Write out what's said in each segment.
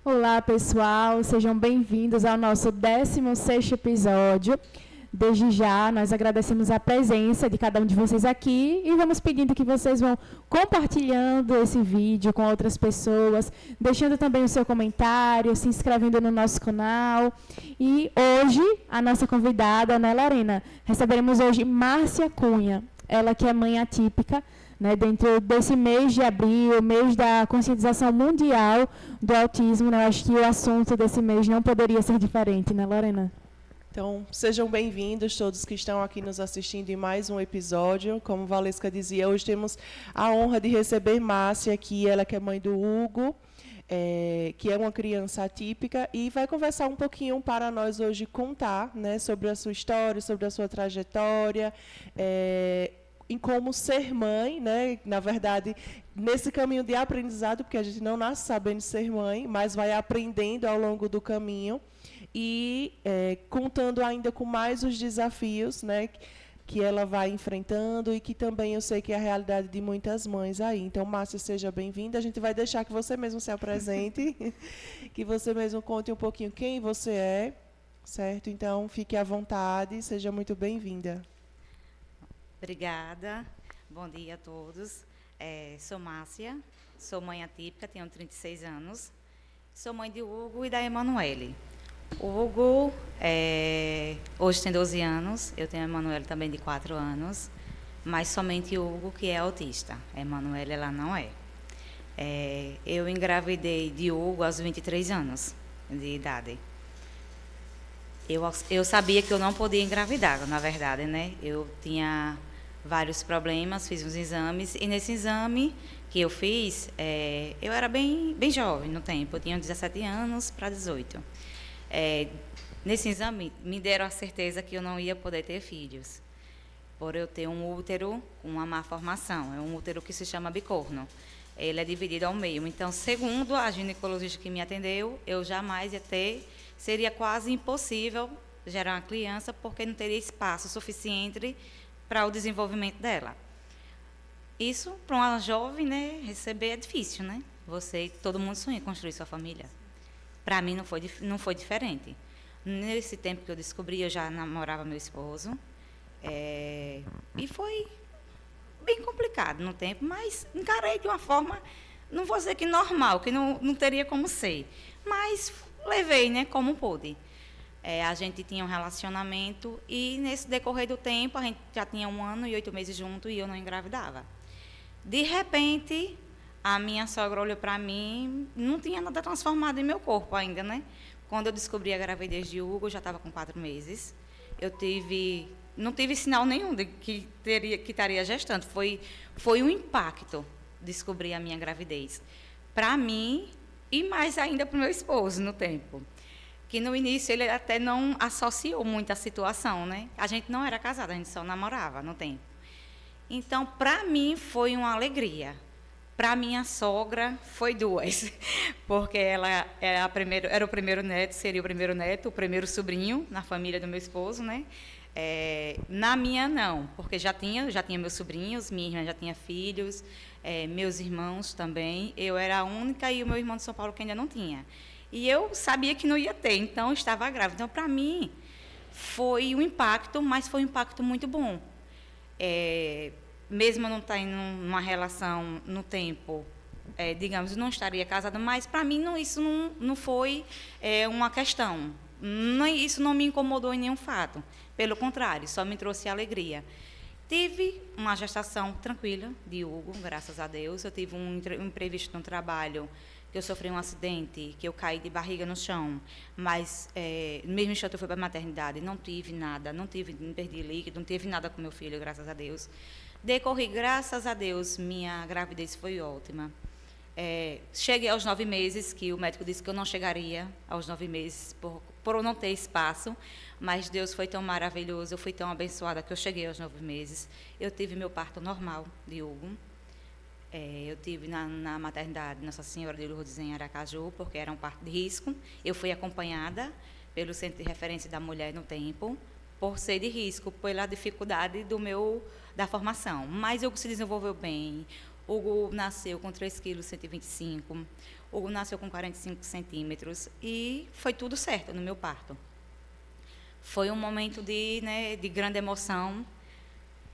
Olá, pessoal, sejam bem-vindos ao nosso 16º episódio. Desde já, nós agradecemos a presença de cada um de vocês aqui e vamos pedindo que vocês vão compartilhando esse vídeo com outras pessoas, deixando também o seu comentário, se inscrevendo no nosso canal. E hoje, a nossa convidada, né, Lorena? Receberemos hoje Márcia Cunha, ela que é mãe atípica, né, dentro desse mês de abril, mês da conscientização mundial do autismo, né, eu acho que o assunto desse mês não poderia ser diferente, né, Lorena? Então, sejam bem-vindos todos que estão aqui nos assistindo em mais um episódio. Como Valesca dizia, hoje temos a honra de receber Márcia aqui, ela que é mãe do Hugo, que é uma criança atípica, e vai conversar um pouquinho para nós hoje contar, né, sobre a sua história, sobre a sua trajetória, em como ser mãe, né? Na verdade, nesse caminho de aprendizado, porque a gente não nasce sabendo ser mãe, mas vai aprendendo ao longo do caminho e contando ainda com mais os desafios, né, que ela vai enfrentando e que também eu sei que é a realidade de muitas mães aí. Então, Márcia, seja bem-vinda. A gente vai deixar que você mesmo se apresente, que você mesmo conte um pouquinho quem você é, certo? Então, fique à vontade, seja muito bem-vinda. Obrigada. Bom dia a todos. Sou Márcia, sou mãe atípica, tenho 36 anos. Sou mãe de Hugo e da Emanuele. O Hugo hoje tem 12 anos, eu tenho a Emanuele também de 4 anos, mas somente o Hugo que é autista. A Emanuele, ela não é. Eu engravidei de Hugo aos 23 anos de idade. Eu sabia que eu não podia engravidar, na verdade, né? Eu tinha vários problemas, fiz uns exames, e nesse exame que eu fiz, eu era bem jovem no tempo, eu tinha 17 anos para 18. Nesse exame, me deram a certeza que eu não ia poder ter filhos, por eu ter um útero com uma má formação, é um útero que se chama bicorno. Ele é dividido ao meio, então, segundo a ginecologista que me atendeu, eu jamais ia ter, seria quase impossível gerar uma criança, porque não teria espaço suficiente para o desenvolvimento dela. Isso, para uma jovem, né, receber é difícil, né? Todo mundo sonha em construir sua família. Para mim não foi diferente. Nesse tempo que eu descobri, eu já namorava meu esposo, e foi bem complicado no tempo, mas encarei de uma forma, não vou dizer que normal, que não teria como ser, mas levei, né, como pude. A gente tinha um relacionamento e, nesse decorrer do tempo, a gente já tinha 1 ano e 8 meses junto e eu não engravidava. De repente, a minha sogra olhou para mim, não tinha nada transformado em meu corpo ainda, né? Quando eu descobri a gravidez de Hugo, eu já estava com 4 meses. Não tive sinal nenhum de que estaria gestante. Foi um impacto descobrir a minha gravidez. Para mim, e mais ainda para o meu esposo no tempo. Que no início ele até não associou muito a situação, né? A gente não era casada, a gente só namorava no tempo. Então, para mim, foi uma alegria. Para minha sogra, foi 2, porque ela era o primeiro neto, seria o primeiro neto, o primeiro sobrinho na família do meu esposo, né? Na minha, não, porque já tinha meus sobrinhos, minha irmã já tinha filhos, meus irmãos também. Eu era a única e o meu irmão de São Paulo que ainda não tinha. E eu sabia que não ia ter, então eu estava grávida. Então, para mim, foi um impacto, mas foi um impacto muito bom. Mesmo eu não tendo numa relação no tempo, digamos, eu não estaria casada, mas para mim isso não foi uma questão. Isso não me incomodou em nenhum fato. Pelo contrário, só me trouxe alegria. Tive uma gestação tranquila de Hugo, graças a Deus. Eu tive um imprevisto no trabalho, que eu sofri um acidente, que eu caí de barriga no chão, mas no mesmo instante eu fui para a maternidade, não tive nada, não perdi líquido, não tive nada com meu filho, graças a Deus. Decorri, graças a Deus, minha gravidez foi ótima. Cheguei aos 9 meses, que o médico disse que eu não chegaria aos 9 meses por eu não ter espaço, mas Deus foi tão maravilhoso, eu fui tão abençoada que eu cheguei aos 9 meses. Eu tive meu parto normal de Hugo. Eu tive na maternidade Nossa Senhora de Lourdes em Aracaju, porque era um parto de risco. Eu fui acompanhada pelo Centro de Referência da Mulher no tempo, por ser de risco, pela dificuldade da formação. Mas Hugo se desenvolveu bem. Hugo nasceu com 3,125 kg. Hugo nasceu com 45 centímetros e foi tudo certo no meu parto. Foi um momento de grande emoção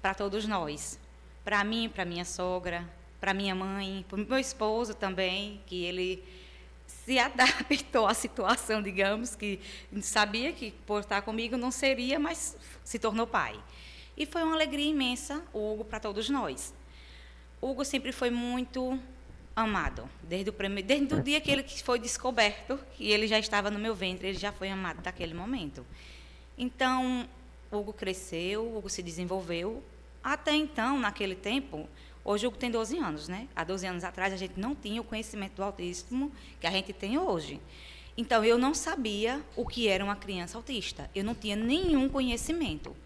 para todos nós. Para mim, para minha sogra, para minha mãe, para o meu esposo também, que ele se adaptou à situação, digamos, que sabia que por estar comigo não seria, mas se tornou pai. E foi uma alegria imensa, o Hugo, para todos nós. O Hugo sempre foi muito amado, desde o dia que ele foi descoberto, que ele já estava no meu ventre, ele já foi amado daquele momento. Então, o Hugo cresceu, o Hugo se desenvolveu. Até então, naquele tempo, hoje o Hugo tem 12 anos, né? Há 12 anos atrás, a gente não tinha o conhecimento do autismo que a gente tem hoje. Então, eu não sabia o que era uma criança autista. Eu não tinha nenhum conhecimento.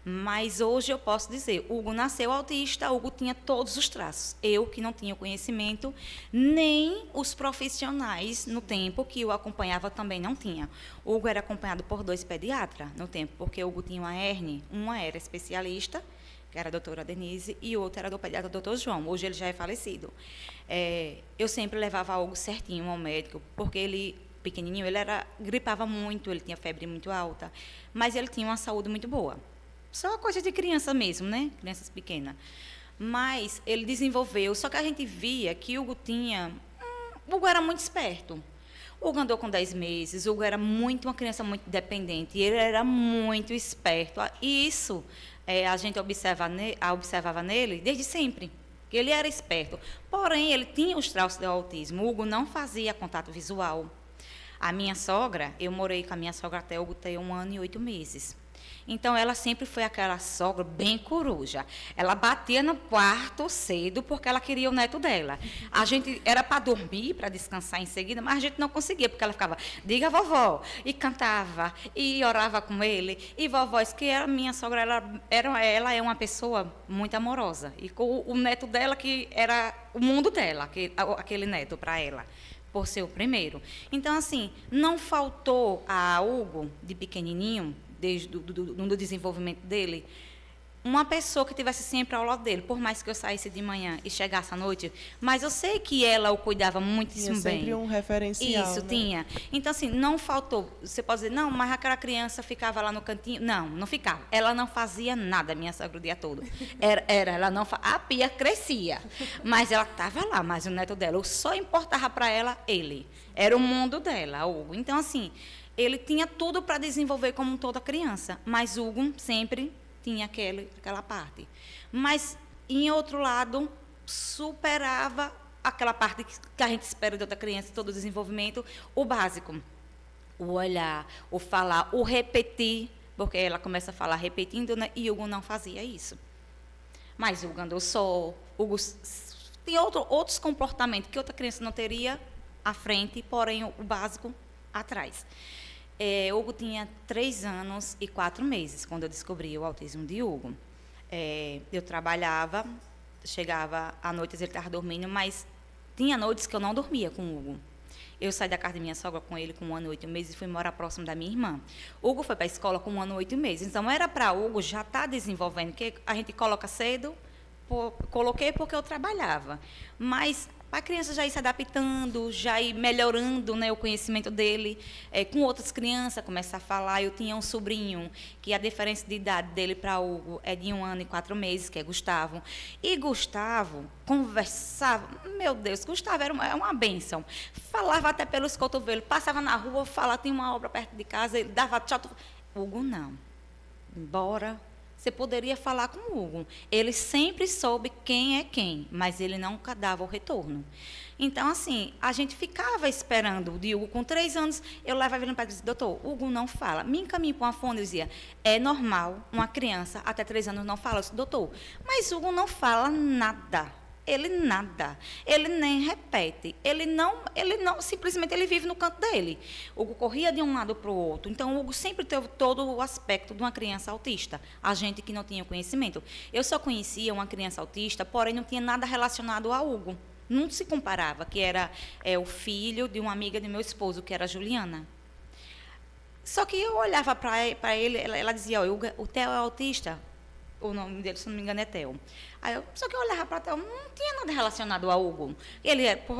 Mas hoje eu posso dizer, Hugo nasceu autista, Hugo tinha todos os traços. Eu, que não tinha conhecimento, nem os profissionais no tempo que o acompanhava também não tinha. Hugo era acompanhado por 2 pediatras no tempo, porque Hugo tinha uma hérnia, uma era especialista, que era a doutora Denise, e outra era do pediatra doutor João. Hoje ele já é falecido. Eu sempre levava Hugo certinho ao médico, porque ele, pequenininho, gripava muito, ele tinha febre muito alta, mas ele tinha uma saúde muito boa. Só coisa de criança mesmo, né? Crianças pequenas. Mas ele desenvolveu, só que a gente via que Hugo Hugo era muito esperto. Hugo andou com 10 meses, Hugo era uma criança muito dependente, e ele era muito esperto. E isso a gente observava nele desde sempre, que ele era esperto. Porém, ele tinha os traços do autismo. Hugo não fazia contato visual. A minha sogra, eu morei com a minha sogra até Hugo ter 1 ano e 8 meses. Então, ela sempre foi aquela sogra bem coruja. Ela batia no quarto cedo porque ela queria o neto dela. A gente era para dormir, para descansar em seguida, mas a gente não conseguia, porque ela ficava, diga vovó, e cantava, e orava com ele. E vovó, isso que a minha sogra, ela é uma pessoa muito amorosa. E com o neto dela, que era o mundo dela, aquele neto para ela, por ser o primeiro. Então, assim, não faltou a Hugo, de pequenininho, desde do desenvolvimento dele, uma pessoa que estivesse sempre ao lado dele, por mais que eu saísse de manhã e chegasse à noite, mas eu sei que ela o cuidava muitíssimo bem. Tinha sempre um referencial. Isso, né? tinha. Então, assim, não faltou. Você pode dizer, não, mas aquela criança ficava lá no cantinho. Não, não ficava. Ela não fazia nada, minha sogra, o dia todo. Ela não A pia crescia, mas ela estava lá, mas o neto dela, só importava para ela ele. Era o mundo dela, Hugo. Então, assim, ele tinha tudo para desenvolver como toda criança, mas Hugo sempre tinha aquela parte. Mas, em outro lado, superava aquela parte que a gente espera de outra criança, todo o desenvolvimento, o básico. O olhar, o falar, o repetir, porque ela começa a falar repetindo, né? E Hugo não fazia isso. Mas Hugo andou só, Hugo tem outros comportamentos que outra criança não teria à frente, porém o básico atrás. Hugo tinha 3 anos e 4 meses quando eu descobri o autismo de Hugo. Eu trabalhava, chegava à noite, ele estava dormindo, mas tinha noites que eu não dormia com o Hugo. Eu saí da casa da minha sogra com ele com 1 ano e 8 meses e fui morar próximo da minha irmã. Hugo foi para a escola com 1 ano e 8 meses. Então, era para Hugo já estar desenvolvendo, porque a gente coloca cedo, coloquei porque eu trabalhava. Mas para a criança já ir se adaptando, já ir melhorando, né, o conhecimento dele, com outras crianças, começar a falar. Eu tinha um sobrinho, que a diferença de idade dele para Hugo é de 1 ano e 4 meses, que é Gustavo. E Gustavo conversava, meu Deus, Gustavo era uma bênção. Falava até pelos cotovelos, passava na rua, falava, tinha uma obra perto de casa, ele dava tchau. Hugo não. Embora você poderia falar com o Hugo. Ele sempre soube quem é quem, mas ele nunca dava o retorno. Então, assim, a gente ficava esperando o de Hugo com 3 anos. Eu levava ele para ele e disse, doutor, Hugo não fala. Me encaminho para uma fono, eu dizia, é normal uma criança até 3 anos não fala. Eu disse, doutor, mas Hugo não fala nada. Ele nada, ele nem repete, ele não, simplesmente ele vive no canto dele. Hugo corria de um lado para o outro, então Hugo sempre teve todo o aspecto de uma criança autista, a gente que não tinha conhecimento. Eu só conhecia uma criança autista, porém não tinha nada relacionado a Hugo, não se comparava, que era o filho de uma amiga de meu esposo, que era a Juliana. Só que eu olhava para ele, ela dizia, o Theo é autista. o nome dele, se não me engano, é Theo. Só que eu olhava para Theo, não tinha nada relacionado a Hugo.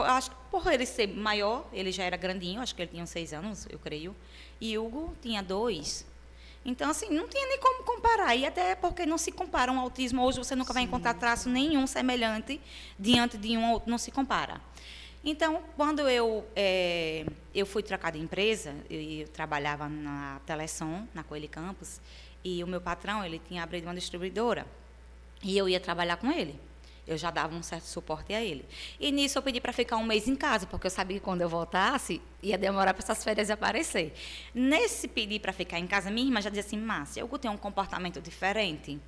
Acho que por ele ser maior, ele já era grandinho, acho que ele tinha uns 6 anos, eu creio. E Hugo tinha 2. Então, assim, não tinha nem como comparar. E até porque não se compara um autismo. Hoje você nunca vai encontrar traço nenhum semelhante diante de um outro, não se compara. Então, quando eu fui trocar de empresa, eu trabalhava na Telesom, na Coelho Campos, e o meu patrão, ele tinha abrido uma distribuidora, e eu ia trabalhar com ele. Eu já dava um certo suporte a ele. E nisso eu pedi para ficar um mês em casa, porque eu sabia que quando eu voltasse, ia demorar para essas férias aparecer. Nesse pedir para ficar em casa, minha irmã já dizia assim, Márcia, eu tenho um comportamento diferente.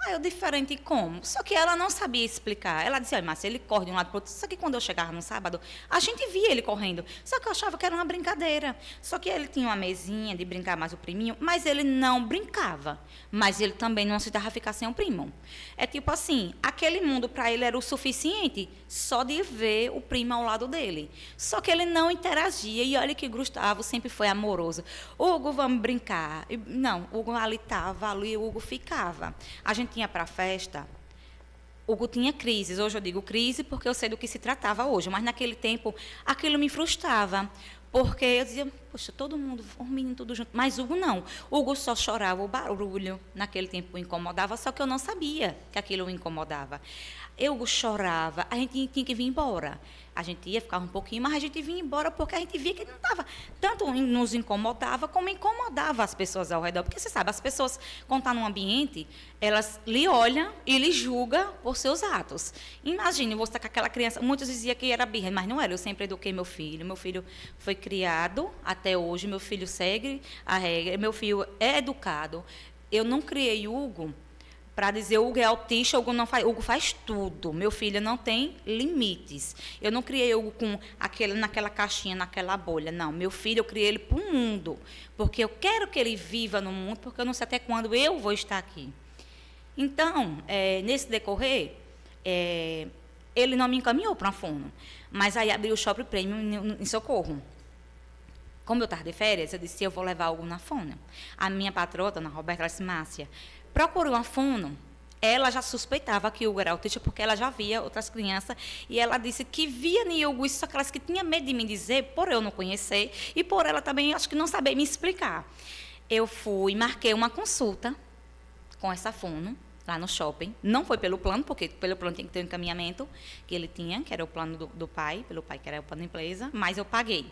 Eu, diferente como? Só que ela não sabia explicar. Ela dizia, Márcia, ele corre de um lado para o outro. Só que quando eu chegava no sábado, a gente via ele correndo. Só que eu achava que era uma brincadeira. Só que ele tinha uma mesinha de brincar mais o priminho, mas ele não brincava. Mas ele também não aceitava ficar sem o primo. É tipo assim, aquele mundo para ele era o suficiente só de ver o primo ao lado dele. Só que ele não interagia. E olha que Gustavo sempre foi amoroso. Hugo, vamos brincar. Não, Hugo ali estava, ali Hugo ficava. A gente tinha para a festa, Hugo tinha crises. Hoje eu digo crise porque eu sei do que se tratava hoje, mas naquele tempo aquilo me frustrava, porque eu dizia, poxa, todo mundo, os meninos tudo junto, mas Hugo não. Hugo só chorava, o barulho naquele tempo o incomodava, só que eu não sabia que aquilo o incomodava. Hugo chorava, a gente tinha que vir embora. A gente ia ficar um pouquinho, mas a gente vinha embora porque a gente via que ele não estava. Tanto nos incomodava, como incomodava as pessoas ao redor. Porque você sabe, as pessoas, quando estão num ambiente, elas lhe olham e lhe julgam por seus atos. Imagine, você está com aquela criança, muitos diziam que era birra, mas não era. Eu sempre eduquei meu filho. Meu filho foi criado até hoje, meu filho segue a regra, meu filho é educado. Eu não criei Hugo para dizer, Hugo é autista, Hugo faz tudo. Meu filho não tem limites. Eu não criei Hugo naquela caixinha, naquela bolha. Não, meu filho, eu criei ele para o mundo. Porque eu quero que ele viva no mundo, porque eu não sei até quando eu vou estar aqui. Então, nesse decorrer, ele não me encaminhou para uma fono. Mas aí abriu o Shopping Premium em Socorro. Como eu estava de férias, eu disse, eu vou levar Hugo na fono. A minha patroa, dona Roberta, ela disse, Márcia, procurou uma fono, ela já suspeitava que Hugo era autista, porque ela já via outras crianças, e ela disse que via em Hugo isso, só que ela disse que tinha medo de me dizer, por eu não conhecer, e por ela também, acho que não saber me explicar. Eu fui, marquei uma consulta com essa fono, lá no shopping, não foi pelo plano, porque pelo plano tem que ter um encaminhamento que ele tinha, que era o plano do pai, pelo pai que era o plano da empresa, mas eu paguei.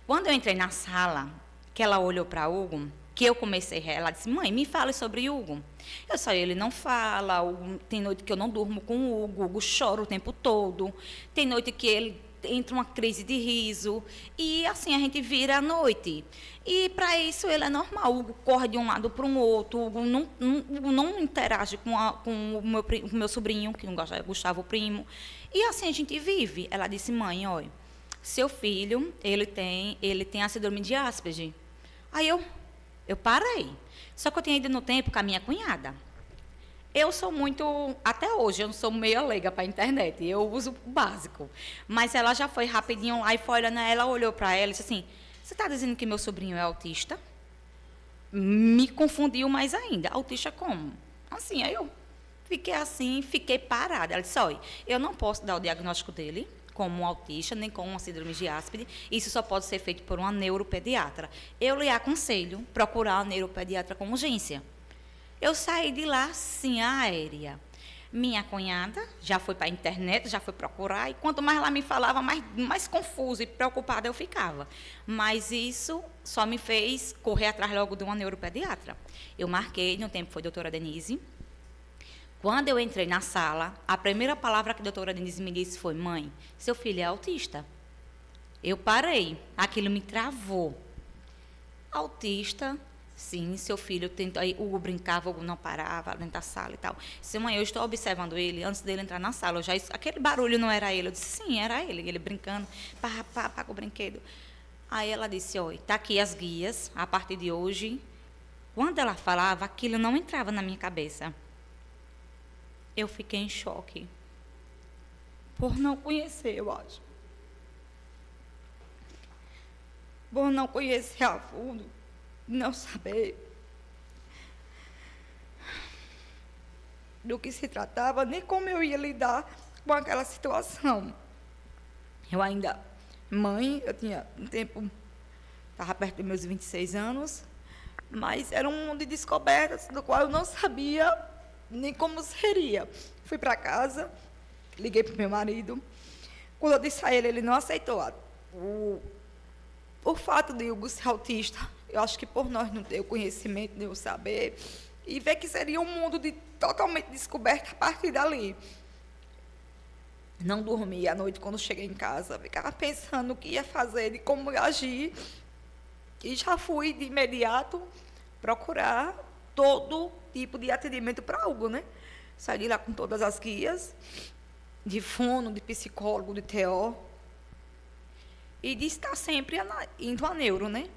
Quando eu entrei na sala, que ela olhou para Hugo, que eu comecei, ela disse, mãe, me fale sobre Hugo. Eu só, ele não fala, tem noite que eu não durmo com o Hugo chora o tempo todo, tem noite que ele entra uma crise de riso, e assim a gente vira à noite. E para isso ele é normal, o Hugo corre de um lado para o outro, o Hugo não interage com o meu sobrinho, que não gosta, é Gustavo, o primo. E assim a gente vive. Ela disse, mãe, olha, seu filho, ele tem a síndrome de Asperger. Aí eu parei. Só que eu tinha ido no tempo com a minha cunhada. Eu sou muito, até hoje, eu sou meio leiga para a internet, eu uso o básico. Mas ela já foi rapidinho lá e foi olhando, ela olhou para ela e disse assim, você está dizendo que meu sobrinho é autista? Me confundiu mais ainda. Autista como? Assim, aí eu fiquei assim, fiquei parada. Ela disse, olha, eu não posso dar o diagnóstico dele como um autista, nem com uma síndrome de Asperger. Isso só pode ser feito por uma neuropediatra. Eu lhe aconselho procurar uma neuropediatra com urgência. Eu saí de lá, sim, aérea. Minha cunhada já foi para a internet, já foi procurar, e quanto mais ela me falava, mais confusa e preocupada eu ficava. Mas isso só me fez correr atrás logo de uma neuropediatra. Eu marquei, no tempo foi a doutora Denise. Quando eu entrei na sala, a primeira palavra que a doutora Denise me disse foi, mãe, seu filho é autista. Eu parei, aquilo me travou. Autista, sim, seu filho tentou, aí Hugo brincava, Hugo não parava dentro da sala e tal. Disse, mãe, eu estou observando ele, antes dele entrar na sala, aquele barulho não era ele. Eu disse, sim, era ele brincando, pá, com o brinquedo. Aí ela disse, olha, está aqui as guias, a partir de hoje. Quando ela falava, aquilo não entrava na minha cabeça. Eu fiquei em choque. Por não conhecer, eu acho. Por não conhecer a fundo, não saber. do que se tratava, nem como eu ia lidar com aquela situação. Eu ainda, mãe, eu tinha um tempo, estava perto dos meus 26 anos, mas era um mundo de descobertas, do qual eu não sabia nem como seria. Fui para casa, liguei para o meu marido. Quando eu disse a ele, ele não aceitou. O fato de Hugo ser autista, eu acho que por nós não ter o conhecimento, nem o saber, e ver que seria um mundo totalmente descoberto a partir dali. Não dormia à noite quando cheguei em casa, ficava pensando o que ia fazer e como ia agir. E já fui de imediato procurar todo tipo de atendimento para Hugo, né? Saí lá com todas as guias, de fono, de psicólogo, de TO. E de estar sempre indo a neuro, né?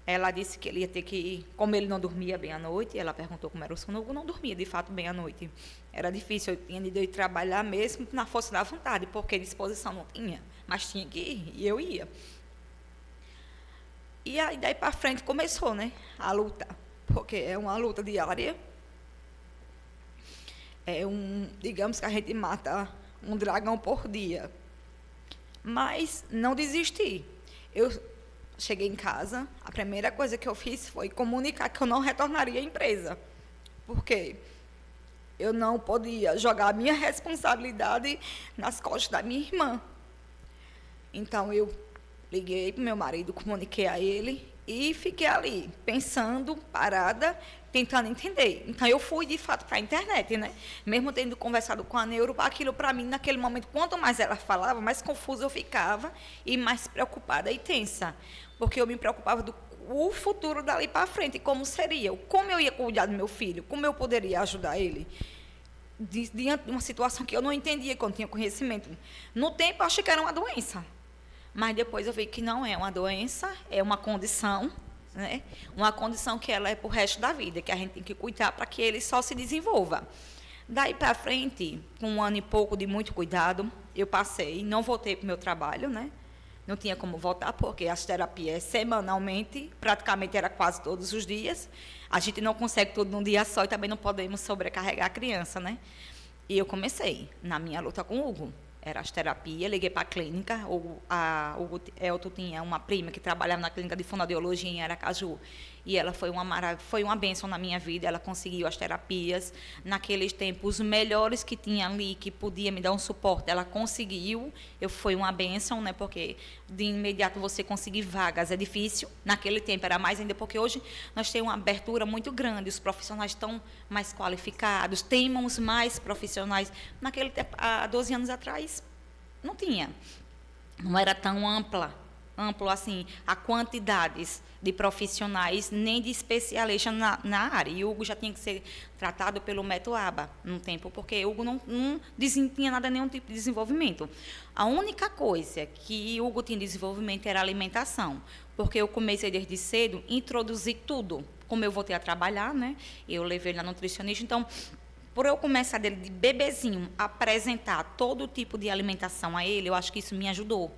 Ela disse que ele ia ter que ir, como ele não dormia bem à noite, ela perguntou como era o sono, Hugo não dormia, de fato, bem à noite. Era difícil, eu tinha de ir trabalhar mesmo na força da vontade, porque disposição não tinha, mas tinha que ir, e eu ia. E aí, daí para frente, começou, né, a luta, porque é uma luta diária. Digamos que a gente mata um dragão por dia. Mas não desisti. Eu cheguei em casa, a primeira coisa que eu fiz foi comunicar que eu não retornaria à empresa. Porque eu não podia jogar a minha responsabilidade nas costas da minha irmã. Então, eu liguei para o meu marido, comuniquei a ele e fiquei ali, pensando, parada, tentando entender. Então, eu fui, de fato, para a internet, né? Mesmo tendo conversado com a neuro, aquilo, para mim, naquele momento, quanto mais ela falava, mais confusa eu ficava e mais preocupada e tensa. Porque eu me preocupava do o futuro dali para frente, como seria, como eu ia cuidar do meu filho, como eu poderia ajudar ele. Diante de uma situação que eu não entendia, que eu não tinha conhecimento. No tempo, eu achei que era uma doença. Mas depois eu vi que não é uma doença, é uma condição, né? Uma condição que ela é para o resto da vida, que a gente tem que cuidar para que ele só se desenvolva. Daí para frente, com 1 ano e pouco de muito cuidado, eu passei, não voltei para o meu trabalho, né? Não tinha como voltar, porque as terapias semanalmente, praticamente era quase todos os dias. A gente não consegue tudo num dia só e também não podemos sobrecarregar a criança, né? E eu comecei na minha luta com o Hugo. Era as terapias, liguei para a clínica. O Elton tinha uma prima que trabalhava na clínica de fonoaudiologia em Aracaju. E ela foi uma bênção na minha vida. Ela conseguiu as terapias. Naqueles tempos, os melhores que tinha ali, que podia me dar um suporte, ela conseguiu. Foi uma bênção, né? Porque de imediato você conseguir vagas é difícil. Naquele tempo era mais ainda, porque hoje nós temos uma abertura muito grande. Os profissionais estão mais qualificados, temos mais profissionais. Naquele tempo, há 12 anos atrás, não tinha. Não era tão amplo assim, a quantidades de profissionais, nem de especialistas na área. E o Hugo já tinha que ser tratado pelo método ABA no tempo, porque o Hugo não tinha nada, nenhum tipo de desenvolvimento. A única coisa que o Hugo tinha de desenvolvimento era a alimentação, porque eu comecei desde cedo a introduzir tudo. Como eu voltei a trabalhar, né? Eu levei ele na nutricionista, então, por eu começar dele de bebezinho, apresentar todo tipo de alimentação a ele, eu acho que isso me ajudou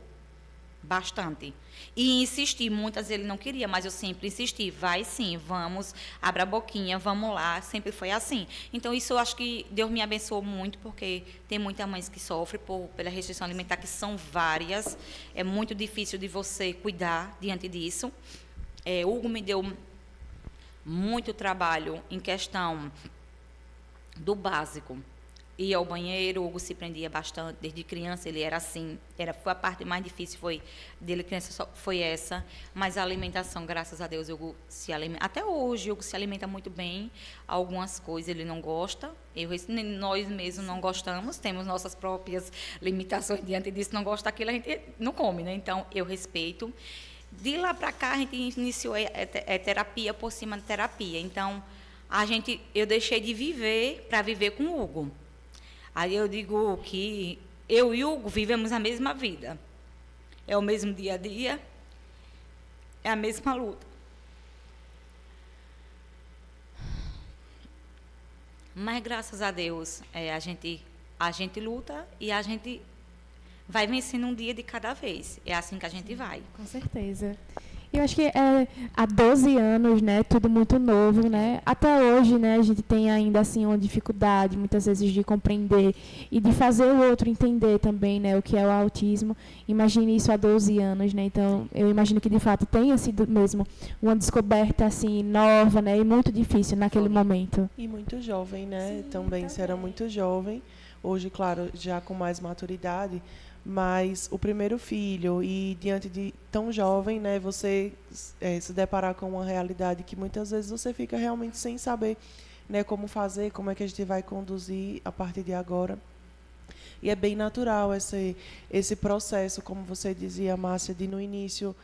bastante. E insisti, muitas vezes ele não queria, mas eu sempre insisti, vai sim, vamos, abra a boquinha, vamos lá, sempre foi assim. Então, isso eu acho que Deus me abençoou muito, porque tem muitas mães que sofrem pela restrição alimentar, que são várias, é muito difícil de você cuidar diante disso. Hugo me deu muito trabalho em questão do básico. Ia ao banheiro, o Hugo se prendia bastante, desde criança ele era assim, foi a parte mais difícil dele criança, foi essa, mas a alimentação, graças a Deus, o Hugo se alimenta, até hoje o Hugo se alimenta muito bem, algumas coisas ele não gosta, nós mesmos não gostamos, temos nossas próprias limitações diante disso, não gosta daquilo, a gente não come, né? Então, eu respeito. De lá para cá, a gente iniciou terapia por cima de terapia, então, eu deixei de viver para viver com o Hugo. Aí eu digo que eu e o Hugo vivemos a mesma vida. É o mesmo dia a dia, é a mesma luta. Mas, graças a Deus, a gente luta e a gente vai vencendo um dia de cada vez. É assim que a gente vai. Com certeza. Eu acho que há 12 anos, né, tudo muito novo, né? Até hoje, né, a gente tem ainda assim uma dificuldade muitas vezes de compreender e de fazer o outro entender também, né, o que é o autismo. Imagine isso há 12 anos, né? Então, eu imagino que de fato tenha sido mesmo uma descoberta assim nova, né, e muito difícil naquele momento. E muito jovem, né? Também você era muito jovem. Hoje, claro, já com mais maturidade, mas o primeiro filho e diante de tão jovem, né, você se deparar com uma realidade que muitas vezes você fica realmente sem saber, né, como fazer, como é que a gente vai conduzir a partir de agora. E é bem natural esse processo, como você dizia, Márcia, de no início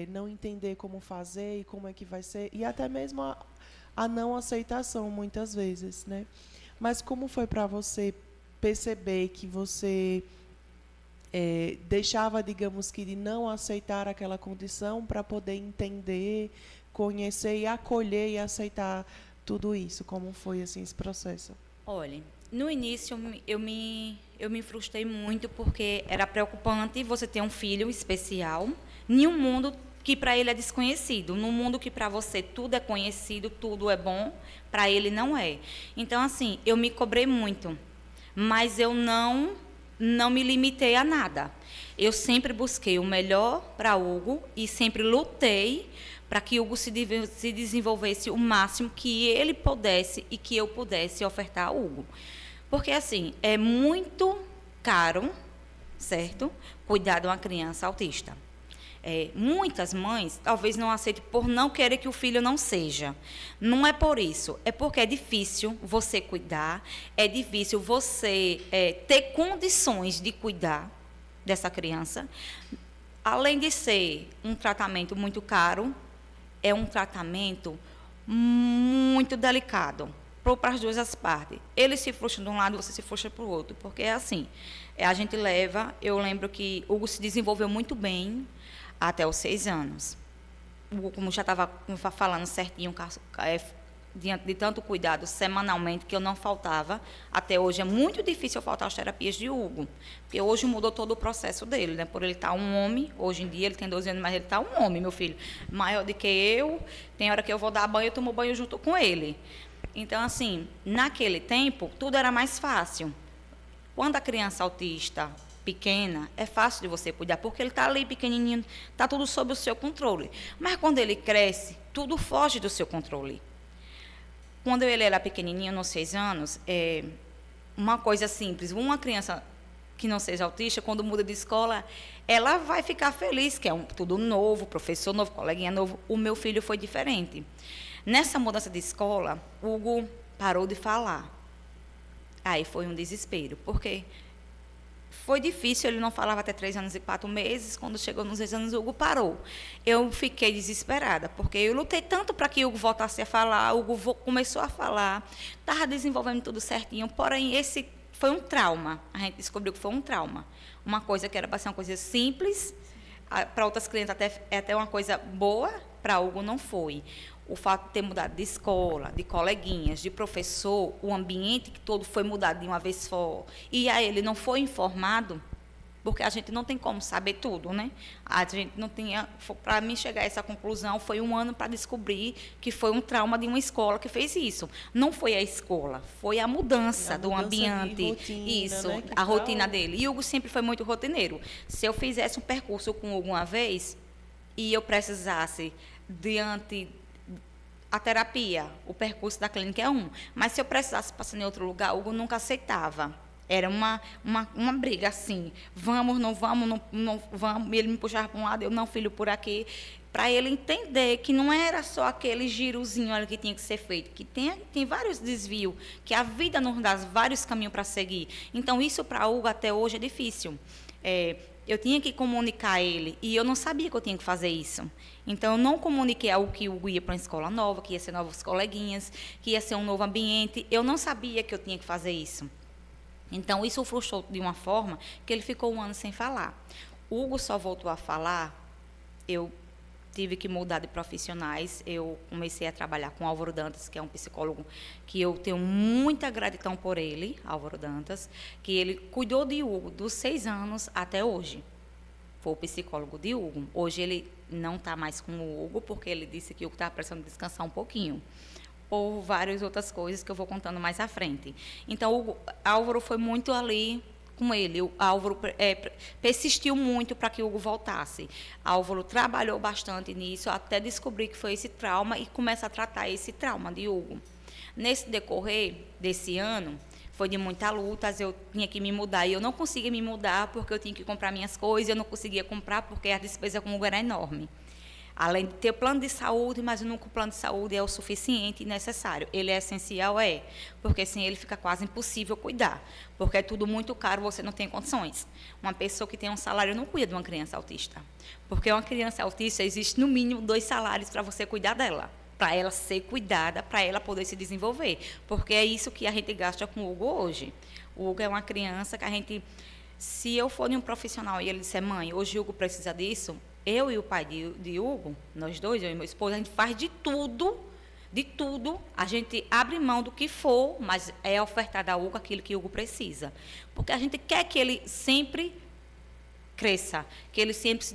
não entender como fazer e como é que vai ser, e até mesmo a não aceitação, muitas vezes, né? Mas como foi para você perceber que você deixava, digamos que, de não aceitar aquela condição para poder entender, conhecer e acolher e aceitar tudo isso? Como foi assim esse processo? Olha, no início eu me frustrei muito porque era preocupante você ter um filho especial em um mundo que para ele é desconhecido, num mundo que para você tudo é conhecido, tudo é bom, para ele não é. Então, assim, eu me cobrei muito, mas eu não me limitei a nada. Eu sempre busquei o melhor para Hugo e sempre lutei para que Hugo se desenvolvesse o máximo que ele pudesse e que eu pudesse ofertar a Hugo. Porque, assim, é muito caro, certo? Cuidar de uma criança autista. Muitas mães talvez não aceitem por não querer que o filho não seja. Não é por isso, é porque é difícil você cuidar, é difícil você ter condições de cuidar dessa criança. Além de ser um tratamento muito caro, é um tratamento muito delicado para as duas partes. Ele se frustra de um lado, você se frustra para o outro, porque é assim, a gente leva, eu lembro que Hugo se desenvolveu muito bem até os 6 anos. Como já estava falando certinho, diante de tanto cuidado semanalmente, que eu não faltava, até hoje é muito difícil eu faltar às terapias de Hugo, porque hoje mudou todo o processo dele, né? Por ele estar um homem, hoje em dia ele tem 12 anos, mas ele está um homem, meu filho, maior do que eu, tem hora que eu vou dar banho, eu tomo banho junto com ele. Então, assim, naquele tempo, tudo era mais fácil. Quando a criança autista pequena, é fácil de você cuidar, porque ele está ali pequenininho, está tudo sob o seu controle. Mas quando ele cresce, tudo foge do seu controle. Quando ele era pequenininho, nos 6 anos, uma coisa simples, uma criança que não seja autista, quando muda de escola, ela vai ficar feliz, que é tudo novo, professor novo, coleguinha novo. O meu filho foi diferente. Nessa mudança de escola, Hugo parou de falar. Aí foi um desespero, porque foi difícil, ele não falava até 3 anos e 4 meses, quando chegou nos 6 anos, o Hugo parou. Eu fiquei desesperada, porque eu lutei tanto para que o Hugo voltasse a falar, o Hugo começou a falar, estava desenvolvendo tudo certinho, porém, esse foi um trauma, a gente descobriu que foi um trauma. Uma coisa que era para ser uma coisa simples, para outras crianças até uma coisa boa, para Hugo não foi. O fato de ter mudado de escola, de coleguinhas, de professor, o ambiente que todo foi mudado de uma vez só, e a ele não foi informado, porque a gente não tem como saber tudo, né? A gente não tinha, para mim chegar a essa conclusão, foi 1 ano para descobrir que foi um trauma de uma escola que fez isso. Não foi a escola, foi a mudança do ambiente, rotina, isso, né? a rotina dele. E o Hugo sempre foi muito rotineiro. Se eu fizesse um percurso com o Hugo uma vez e eu precisasse diante a terapia, o percurso da clínica é mas se eu precisasse passar em outro lugar, o Hugo nunca aceitava. Era uma briga assim, vamos, não vamos, não vamos, e ele me puxava para um lado, eu não, filho, por aqui, para ele entender que não era só aquele girozinho que tinha que ser feito, que tem vários desvios, que a vida nos dá vários caminhos para seguir. Então, isso para Hugo até hoje é difícil. Eu tinha que comunicar a ele, e eu não sabia que eu tinha que fazer isso. Então, eu não comuniquei algo que o Hugo ia para uma escola nova, que ia ser novos coleguinhas, que ia ser um novo ambiente. Eu não sabia que eu tinha que fazer isso. Então, isso o frustrou de uma forma que ele ficou 1 ano sem falar. O Hugo só voltou a falar, eu tive que mudar de profissionais, eu comecei a trabalhar com Álvaro Dantas, que é um psicólogo que eu tenho muita gratidão por ele, Álvaro Dantas, que ele cuidou de Hugo dos 6 anos até hoje. foi o psicólogo de Hugo. Hoje ele não está mais com o Hugo, porque ele disse que o Hugo estava precisando descansar um pouquinho. Ou várias outras coisas que eu vou contando mais à frente. Então, o Álvaro foi muito ali com ele. O Álvaro persistiu muito para que o Hugo voltasse. Álvaro trabalhou bastante nisso, até descobrir que foi esse trauma e começa a tratar esse trauma de Hugo. Nesse decorrer desse ano, foi de muita luta, eu tinha que me mudar, e eu não conseguia me mudar porque eu tinha que comprar minhas coisas, eu não conseguia comprar porque a despesa com o Hugo era enorme. Além de ter plano de saúde, mas nunca o plano de saúde é o suficiente e necessário. Ele é essencial, porque sem ele fica quase impossível cuidar, porque é tudo muito caro, você não tem condições. Uma pessoa que tem um salário não cuida de uma criança autista, porque uma criança autista existe no mínimo 2 salários para você cuidar dela, para ela ser cuidada, para ela poder se desenvolver, porque é isso que a gente gasta com o Hugo hoje. O Hugo é uma criança que a gente, se eu for de um profissional e ele disser, mãe, hoje o Hugo precisa disso, eu e o pai de Hugo, nós dois, eu e meu esposo, a gente faz de tudo, a gente abre mão do que for, mas é ofertado a Hugo aquilo que Hugo precisa, porque a gente quer que ele sempre cresça, que ele sempre se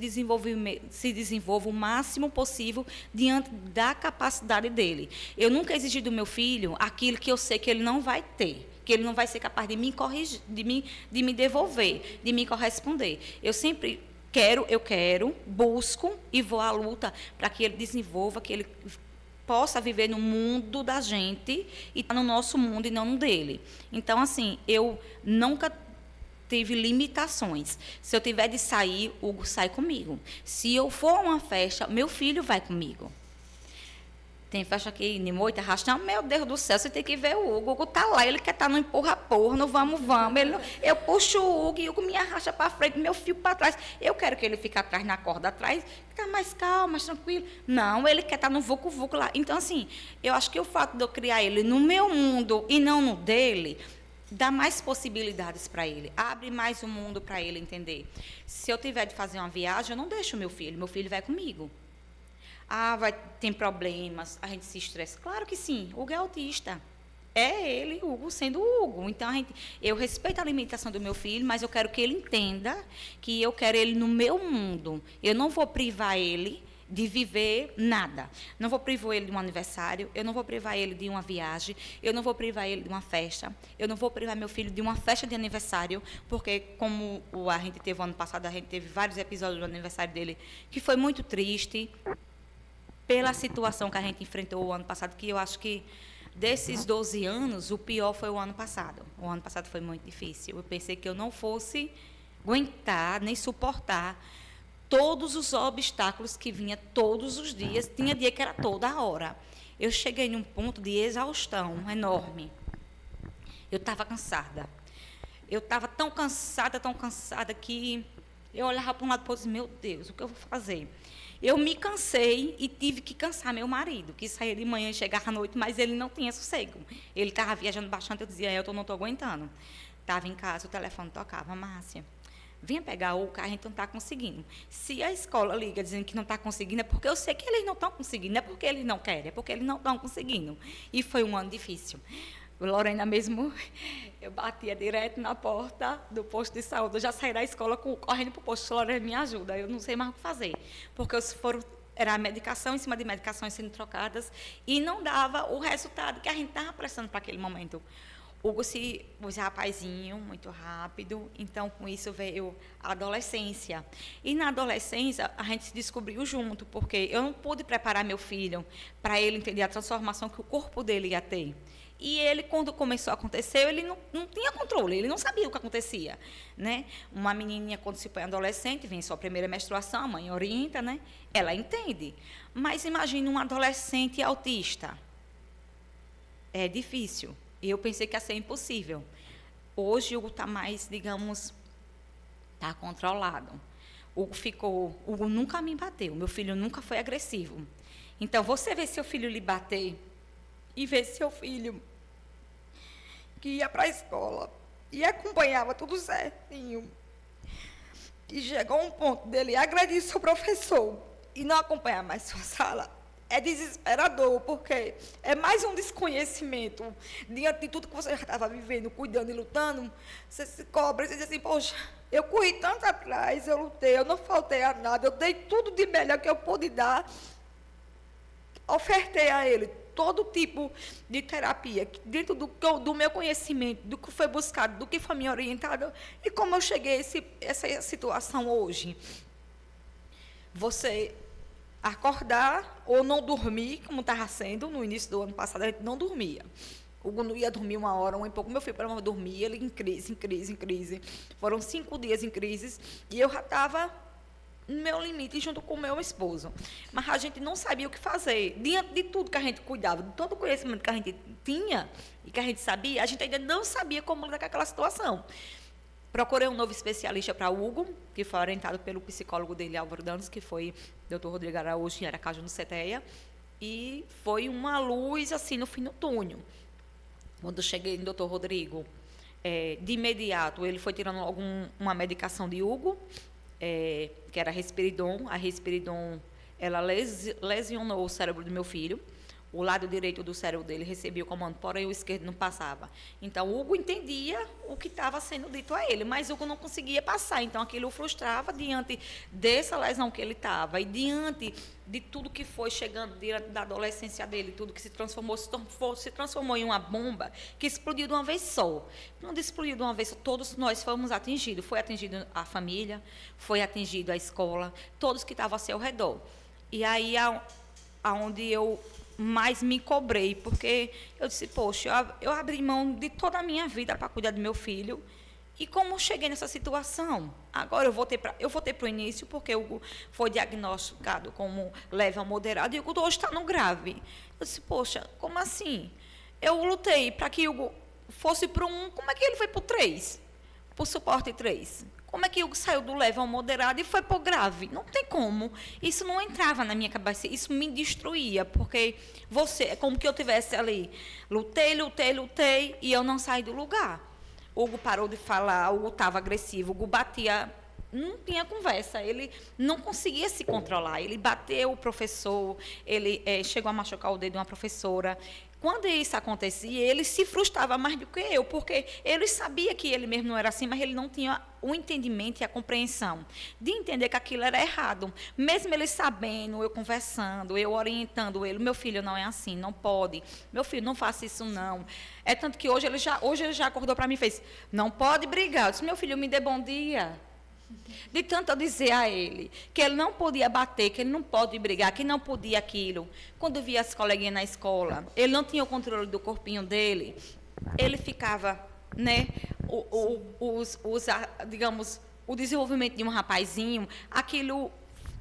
desenvolva o máximo possível diante da capacidade dele. Eu nunca exigi do meu filho aquilo que eu sei que ele não vai ter, que ele não vai ser capaz de me corrigir, de me devolver, de me corresponder. Eu sempre busco e vou à luta para que ele desenvolva, que ele possa viver no mundo da gente e no nosso mundo e não no dele. Então, assim, eu nunca tive limitações. Se eu tiver de sair, o Hugo sai comigo. Se eu for a uma festa, meu filho vai comigo. Tem festa aqui em Moita, arrastão, meu Deus do céu, você tem que ver o Hugo está lá, ele quer estar no empurra-porra, no vamos. Eu puxo o Hugo e o Hugo me arrasta para frente, meu filho para trás. Eu quero que ele fique atrás, na corda atrás, ficar mais calmo, mais tranquilo. Não, ele quer estar no vucu-vucu lá. Então, assim, eu acho que o fato de eu criar ele no meu mundo e não no dele, dá mais possibilidades para ele, abre mais o mundo para ele entender. Se eu tiver de fazer uma viagem, eu não deixo meu filho vai comigo. Tem problemas, a gente se estressa. Claro que sim, o Hugo é autista. É ele, Hugo, sendo o Hugo. Então, eu respeito a limitação do meu filho, mas eu quero que ele entenda que eu quero ele no meu mundo. Eu não vou privar ele de viver nada. Não vou privar ele de um aniversário, eu não vou privar ele de uma viagem, eu não vou privar ele de uma festa, eu não vou privar meu filho de uma festa de aniversário, porque como a gente teve o ano passado, a gente teve vários episódios do aniversário dele, que foi muito triste, pela situação que a gente enfrentou o ano passado, que eu acho que desses 12 anos, o pior foi o ano passado. O ano passado foi muito difícil. Eu pensei que eu não fosse aguentar, nem suportar todos os obstáculos que vinha todos os dias. Tinha dia que era toda hora. Eu cheguei num ponto de exaustão enorme. Eu estava cansada. Eu estava tão cansada que eu olhava para um lado e pensava, meu Deus, o que eu vou fazer? Eu me cansei e tive que cansar meu marido, que saía de manhã e chegava à noite, mas ele não tinha sossego. Ele estava viajando bastante, eu dizia, eu não estou aguentando. Estava em casa, o telefone tocava, Márcia, venha pegar o carro, a gente não está conseguindo. Se a escola liga dizendo que não está conseguindo, é porque eu sei que eles não estão conseguindo, não é porque eles não querem, é porque eles não estão conseguindo. E foi um ano difícil. Lorena mesmo, eu batia direto na porta do posto de saúde. Eu já saí da escola correndo para o posto. Lorena, me ajuda, eu não sei mais o que fazer. Porque era medicação em cima de medicações sendo trocadas e não dava o resultado que a gente estava prestando para aquele momento. Hugo se rapazinho, muito rápido, então com isso veio a adolescência. E na adolescência a gente se descobriu junto, porque eu não pude preparar meu filho para ele entender a transformação que o corpo dele ia ter. E ele, quando começou a acontecer, ele não tinha controle, ele não sabia o que acontecia, né? Uma menininha, quando se põe adolescente, vem sua primeira menstruação, a mãe orienta, né? Ela entende. Mas imagine um adolescente autista. É difícil. Eu pensei que ia ser impossível. Hoje, o Hugo está mais, digamos, está controlado. Hugo nunca me bateu, meu filho nunca foi agressivo. Então, você vê seu filho lhe bater e ver seu filho que ia para a escola e acompanhava tudo certinho. E chegou um ponto dele agredir seu professor e não acompanhar mais sua sala. é desesperador, porque é mais um desconhecimento. Diante de tudo que você já estava vivendo, cuidando e lutando, você se cobra, você diz assim, poxa, eu corri tanto atrás, eu lutei, eu não faltei a nada, eu dei tudo de melhor que eu pude dar, ofertei a ele todo tipo de terapia, dentro do meu conhecimento, do que foi buscado, do que foi me orientado, e como eu cheguei a essa situação hoje. Você acordar ou não dormir, como estava sendo no início do ano passado, a gente não dormia. O Hugo não ia dormir 1 hora, 1 e pouco. Meu filho, para não dormir, ele em crise, em crise, em crise. Foram 5 dias em crise e eu já estava no meu limite, junto com o meu esposo. Mas a gente não sabia o que fazer. Diante de tudo que a gente cuidava, de todo o conhecimento que a gente tinha e que a gente sabia, a gente ainda não sabia como lidar com aquela situação. Procurei um novo especialista para o Hugo, que foi orientado pelo psicólogo dele, Álvaro Danos, que foi Dr. Rodrigo Araújo, em Aracaju, no CETEA, e foi uma luz, assim, no fim do túnel. Quando eu cheguei no Dr. Rodrigo, de imediato, ele foi tirando logo uma medicação de Hugo, que era a Risperidon. A Risperidon, ela lesionou o cérebro do meu filho. O lado direito do cérebro dele recebia o comando, porém o esquerdo não passava. Então, o Hugo entendia o que estava sendo dito a ele, mas o Hugo não conseguia passar. Então, aquilo o frustrava diante dessa lesão que ele estava e diante de tudo que foi chegando, diante da adolescência dele, tudo que se transformou em uma bomba que explodiu de uma vez só. Quando explodiu de uma vez só, todos nós fomos atingidos. Foi atingido a família, foi atingido a escola, todos que estavam ao seu redor. E aí, aonde eu mais me cobrei, porque eu disse, poxa, eu abri mão de toda a minha vida para cuidar do meu filho, e como cheguei nessa situação? Agora eu voltei para o início, porque o Hugo foi diagnosticado como leve a moderado, e o Hugo hoje está no grave. Eu disse, poxa, como assim? Eu lutei para que o Hugo fosse para um, como é que ele foi para o 3? Para o suporte 3? Como é que o Hugo saiu do leve ao moderado e foi para o grave? Não tem como. Isso não entrava na minha cabeça, isso me destruía, porque é como que eu tivesse ali, lutei, e eu não saí do lugar. O Hugo parou de falar, o Hugo estava agressivo, o Hugo batia, não tinha conversa, ele não conseguia se controlar, ele bateu o professor, ele chegou a machucar o dedo de uma professora. Quando isso acontecia, ele se frustrava mais do que eu, porque ele sabia que ele mesmo não era assim, mas ele não tinha o entendimento e a compreensão de entender que aquilo era errado. Mesmo ele sabendo, eu conversando, eu orientando ele, meu filho não é assim, não pode, meu filho não faça isso não. É tanto que hoje ele já acordou para mim e fez, não pode brigar. Eu disse, meu filho, me dê bom dia. De tanto eu dizer a ele que ele não podia bater, que ele não pode brigar, que não podia aquilo. Quando via as coleguinhas na escola, ele não tinha o controle do corpinho dele, ele ficava, né, digamos, o desenvolvimento de um rapazinho, aquilo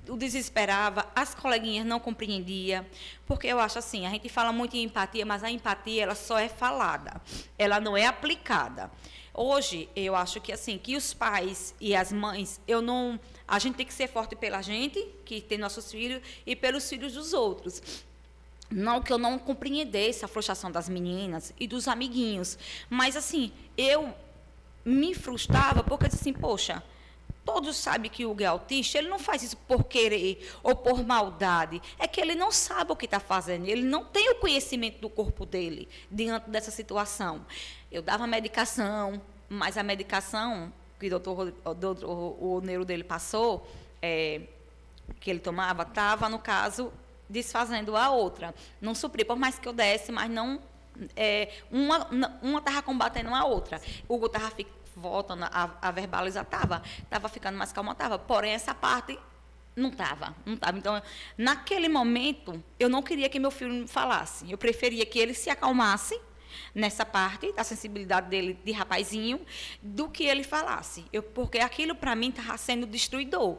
o desesperava, as coleguinhas não compreendiam, porque eu acho assim, a gente fala muito em empatia, mas a empatia ela só é falada, ela não é aplicada. Hoje, eu acho que assim, que os pais e as mães, a gente tem que ser forte pela gente, que tem nossos filhos, e pelos filhos dos outros. Não que eu não compreendesse a frustração das meninas e dos amiguinhos, mas assim, eu me frustrava porque eu disse assim, poxa, todos sabem que o Hugo é autista, ele não faz isso por querer ou por maldade, é que ele não sabe o que está fazendo, ele não tem o conhecimento do corpo dele diante dessa situação. Eu dava medicação, mas a medicação que o neuro dele passou, que ele tomava, estava, no caso, desfazendo a outra. Não supria, por mais que eu desse, mas não, uma estava combatendo a outra. O Hugo estava voltando a verbalizar, estava ficando mais calma, porém essa parte não estava. Então, naquele momento, eu não queria que meu filho falasse, eu preferia que ele se acalmasse nessa parte da sensibilidade dele de rapazinho, do que ele falasse. Porque aquilo para mim estava sendo destruidor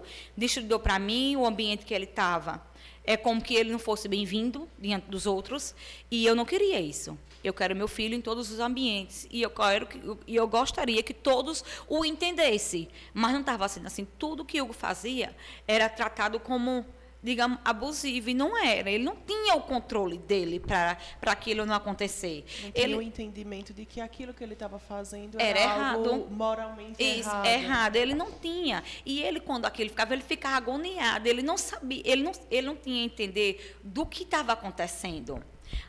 para mim, o ambiente que ele estava. É como que ele não fosse bem-vindo diante dos outros, e eu não queria isso. Eu quero meu filho em todos os ambientes, e eu gostaria que todos o entendessem, mas não estava sendo assim. Tudo que Hugo fazia era tratado como digamos, abusivo, e não era. Ele não tinha o controle dele para aquilo não acontecer. Não tinha o entendimento de que aquilo que ele estava fazendo era algo errado, moralmente isso, errado. errado. Ele não tinha. E ele, quando aquilo ficava, ele ficava agoniado. Ele não sabia, ele não tinha a entender do que estava acontecendo.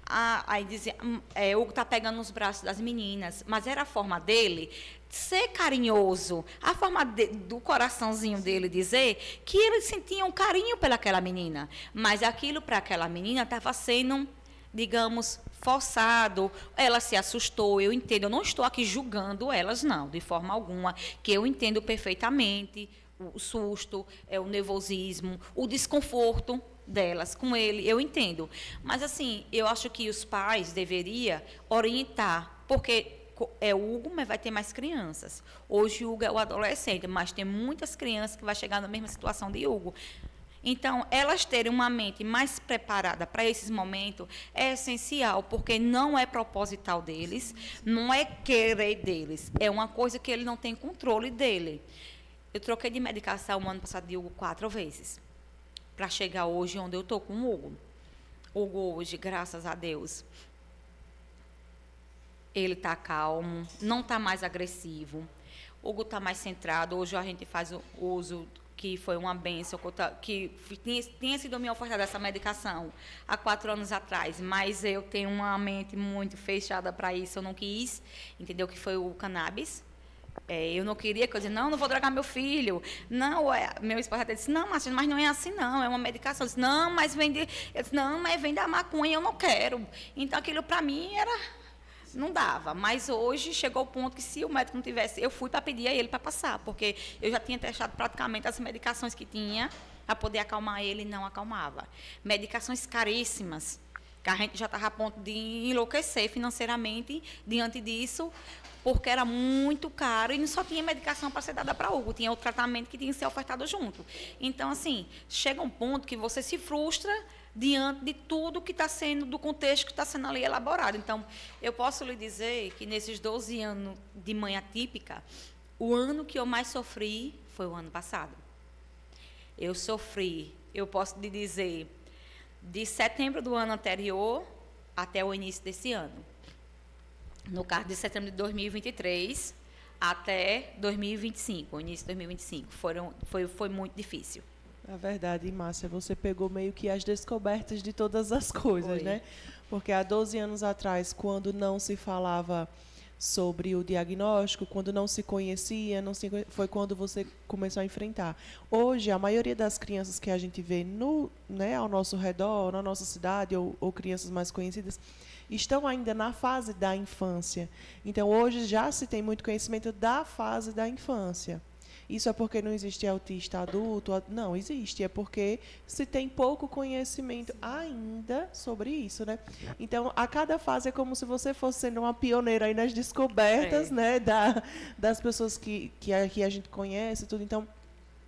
Aí dizia, Hugo está pegando nos braços das meninas, mas era a forma dele ser carinhoso, a forma do coraçãozinho dele dizer que ele sentia um carinho pelaquela menina, mas aquilo para aquela menina estava sendo, digamos, forçado. Ela se assustou, eu entendo, eu não estou aqui julgando elas, não, de forma alguma, que eu entendo perfeitamente o susto, o nervosismo, o desconforto delas com ele, eu entendo. Mas, assim, eu acho que os pais deveriam orientar, porque é o Hugo, mas vai ter mais crianças. Hoje o Hugo é o adolescente, mas tem muitas crianças que vão chegar na mesma situação de Hugo. Então, elas terem uma mente mais preparada para esses momentos é essencial, porque não é proposital deles, não é querer deles, é uma coisa que ele não tem controle dele. Eu troquei de medicação no ano passado de Hugo 4 vezes, para chegar hoje onde eu estou com o Hugo. Hugo hoje, graças a Deus, ele está calmo, não está mais agressivo. Hugo está mais centrado. Hoje a gente faz o uso, que foi uma bênção, que tinha sido me ofertada essa medicação há 4 anos atrás, mas eu tenho uma mente muito fechada para isso, eu não quis, entendeu? Que foi o cannabis. Eu não queria, que eu dizia, não vou drogar meu filho. Não, meu esposo até disse, não, Márcia, mas não é assim, não, é uma medicação. Eu disse, não, mas vem mas vem da maconha, eu não quero. Então, aquilo para mim não dava. Mas hoje chegou o ponto que, se o médico não tivesse, eu fui para pedir a ele para passar, porque eu já tinha testado praticamente as medicações que tinha para poder acalmar ele, e não acalmava. Medicações caríssimas, que a gente já estava a ponto de enlouquecer financeiramente diante disso, porque era muito caro e não só tinha medicação para ser dada para Hugo, tinha o tratamento que tinha que ser ofertado junto. Então, assim, chega um ponto que você se frustra diante de tudo que está sendo, do contexto que está sendo ali elaborado. Então, eu posso lhe dizer que nesses 12 anos de mãe atípica, o ano que eu mais sofri foi o ano passado. Eu sofri, eu posso lhe dizer, de setembro do ano anterior até o início desse ano. No caso de setembro de 2023 até 2025, o início de 2025, foi muito difícil. Na verdade, Márcia, você pegou meio que as descobertas de todas as coisas, né? Porque há 12 anos atrás, quando não se falava sobre o diagnóstico, quando não se conhecia, foi quando você começou a enfrentar. Hoje, a maioria das crianças que a gente vê ao nosso redor, na nossa cidade, ou crianças mais conhecidas, estão ainda na fase da infância. Então, hoje já se tem muito conhecimento da fase da infância. Isso é porque não existe autista adulto? Não, existe. É porque se tem pouco conhecimento ainda sobre isso, né? Então, a cada fase é como se você fosse sendo uma pioneira aí nas descobertas, né, das pessoas que a gente conhece, tudo. Então,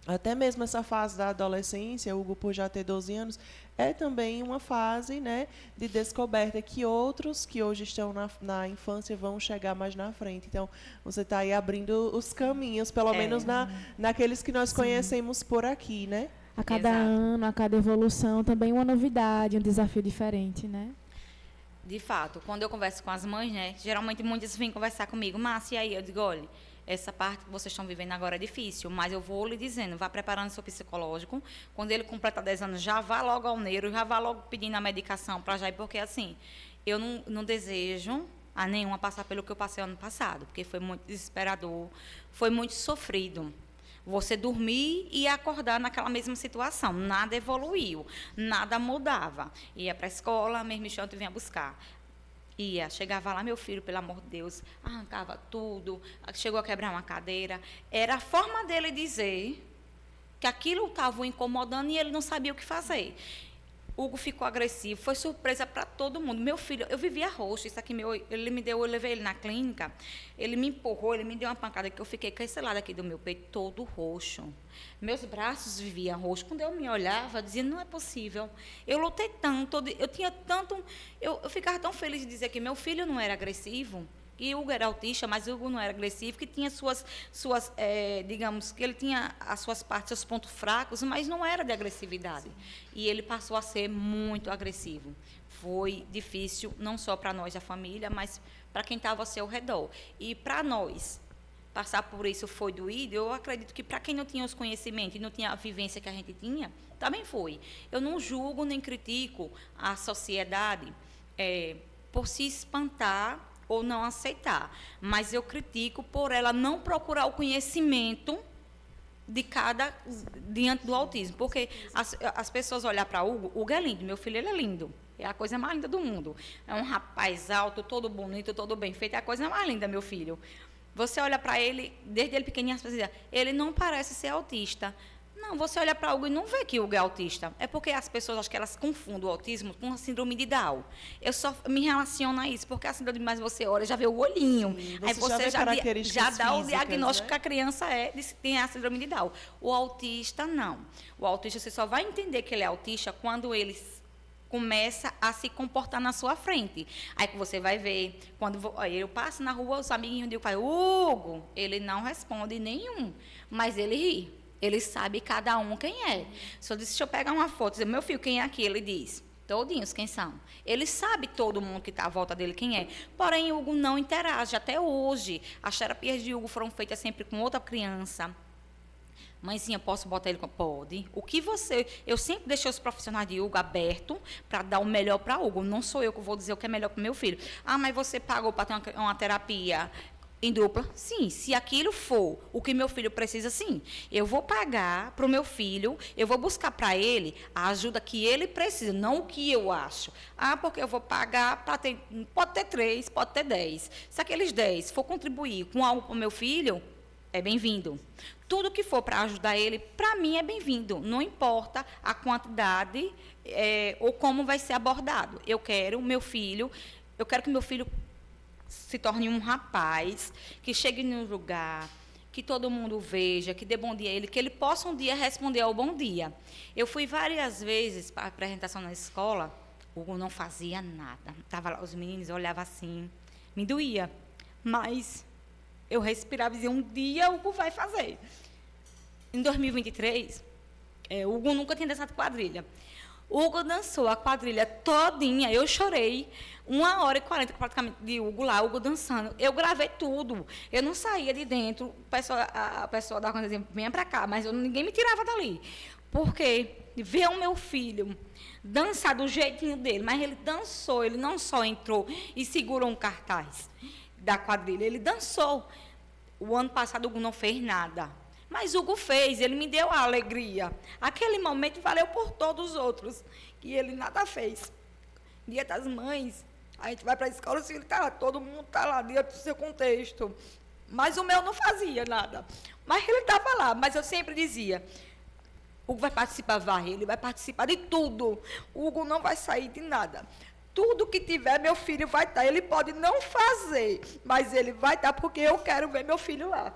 até mesmo essa fase da adolescência, o Hugo, por já ter 12 anos, é também uma fase, né, de descoberta que outros que hoje estão na infância vão chegar mais na frente. Então, você está aí abrindo os caminhos, pelo menos naqueles que nós conhecemos por aqui, né? A cada ano, a cada evolução, também uma novidade, um desafio diferente, né? De fato, quando eu converso com as mães, né, geralmente muitas vêm conversar comigo, Márcia, e aí eu digo, olha, essa parte que vocês estão vivendo agora é difícil, mas eu vou lhe dizendo, vá preparando seu psicológico. Quando ele completar 10 anos, já vá logo ao neuro, já vá logo pedindo a medicação para já ir, porque assim, eu não desejo a nenhuma passar pelo que eu passei ano passado, porque foi muito desesperador, foi muito sofrido. Você dormir e acordar naquela mesma situação, nada evoluiu, nada mudava. Ia para a escola, mesmo enxante vinha buscar. Chegava lá, meu filho, pelo amor de Deus, arrancava tudo, chegou a quebrar uma cadeira. Era a forma dele dizer que aquilo estava o incomodando e ele não sabia o que fazer. Hugo ficou agressivo, foi surpresa para todo mundo. Meu filho, eu vivia roxo, isso aqui, ele me deu, eu levei ele na clínica, ele me empurrou, ele me deu uma pancada que eu fiquei com esse lado aqui do meu peito todo roxo. Meus braços viviam roxos. Quando eu me olhava, eu dizia, não é possível. Eu lutei tanto, eu tinha tanto... Eu ficava tão feliz de dizer que meu filho não era agressivo, E Hugo era autista, mas Hugo não era agressivo, que tinha digamos, que ele tinha as suas partes, seus pontos fracos, mas não era de agressividade. E ele passou a ser muito agressivo. Foi difícil, não só para nós, a família, mas para quem estava ao seu redor. E para nós, passar por isso foi doído. Eu acredito que para quem não tinha os conhecimentos e não tinha a vivência que a gente tinha, também foi. Eu não julgo nem critico a sociedade por se espantar ou não aceitar, mas eu critico por ela não procurar o conhecimento diante do autismo, porque as pessoas olham para Hugo é lindo, meu filho ele é lindo, é a coisa mais linda do mundo, é um rapaz alto, todo bonito, todo bem feito, é a coisa mais linda, meu filho. Você olha para ele, desde ele pequenininho, você diz, ele não parece ser autista. Não, você olha para Hugo e não vê que Hugo é autista. É porque as pessoas, acho que elas confundem o autismo com a síndrome de Down. Eu só me relaciono a isso, porque a síndrome de Down, você olha, já vê o olhinho. Sim, aí você já dá o físicas, diagnóstico, né? que a criança tem a síndrome de Down. O autista, não. O autista, você só vai entender que ele é autista quando ele começa a se comportar na sua frente. Aí que você vai ver, quando eu passo na rua, os amiguinhos dizem, Hugo, ele não responde nenhum, mas ele ri. Ele sabe cada um quem é. Se eu pegar uma foto e dizer, meu filho, quem é aqui? Ele diz, todinhos quem são. Ele sabe todo mundo que está à volta dele quem é. Porém, Hugo não interage até hoje. As terapias de Hugo foram feitas sempre com outra criança. Mãezinha, posso botar ele? Pode. Eu sempre deixei os profissionais de Hugo abertos para dar o melhor para Hugo. Não sou eu que vou dizer o que é melhor para o meu filho. Ah, mas você pagou para ter uma terapia em dupla? Sim, se aquilo for o que meu filho precisa, sim. Eu vou pagar para o meu filho, eu vou buscar para ele a ajuda que ele precisa, não o que eu acho. Ah, porque eu vou pagar para ter... Pode ter 3, pode ter 10. Se aqueles 10 for contribuir com algo para o meu filho, é bem-vindo. Tudo que for para ajudar ele, para mim é bem-vindo. Não importa a quantidade ou como vai ser abordado. Eu quero que meu filho se torne um rapaz, que chegue num lugar, que todo mundo veja, que dê bom dia a ele, que ele possa um dia responder ao bom dia. Eu fui várias vezes para a apresentação na escola, o Hugo não fazia nada. Estava lá, os meninos olhavam assim, me doía, mas eu respirava e dizia, um dia o Hugo vai fazer. Em 2023, o Hugo nunca tinha dançado quadrilha. O Hugo dançou a quadrilha todinha, eu chorei, 1h40 praticamente de Hugo lá, Hugo dançando. Eu gravei tudo, eu não saía de dentro, a pessoa da organização dizia, venha para cá, mas ninguém me tirava dali. Porque ver o meu filho dançar do jeitinho dele, mas ele dançou, ele não só entrou e segurou um cartaz da quadrilha, ele dançou. O ano passado o Hugo não fez nada. Mas Hugo fez, ele me deu a alegria. Aquele momento valeu por todos os outros, que ele nada fez. Dia das Mães, a gente vai para a escola, assim, todo mundo está lá dentro do seu contexto. Mas o meu não fazia nada. Mas ele estava lá, mas eu sempre dizia, Hugo vai participar, ele vai participar de tudo. O Hugo não vai sair de nada. Tudo que tiver, meu filho vai estar. Ele pode não fazer, mas ele vai estar porque eu quero ver meu filho lá.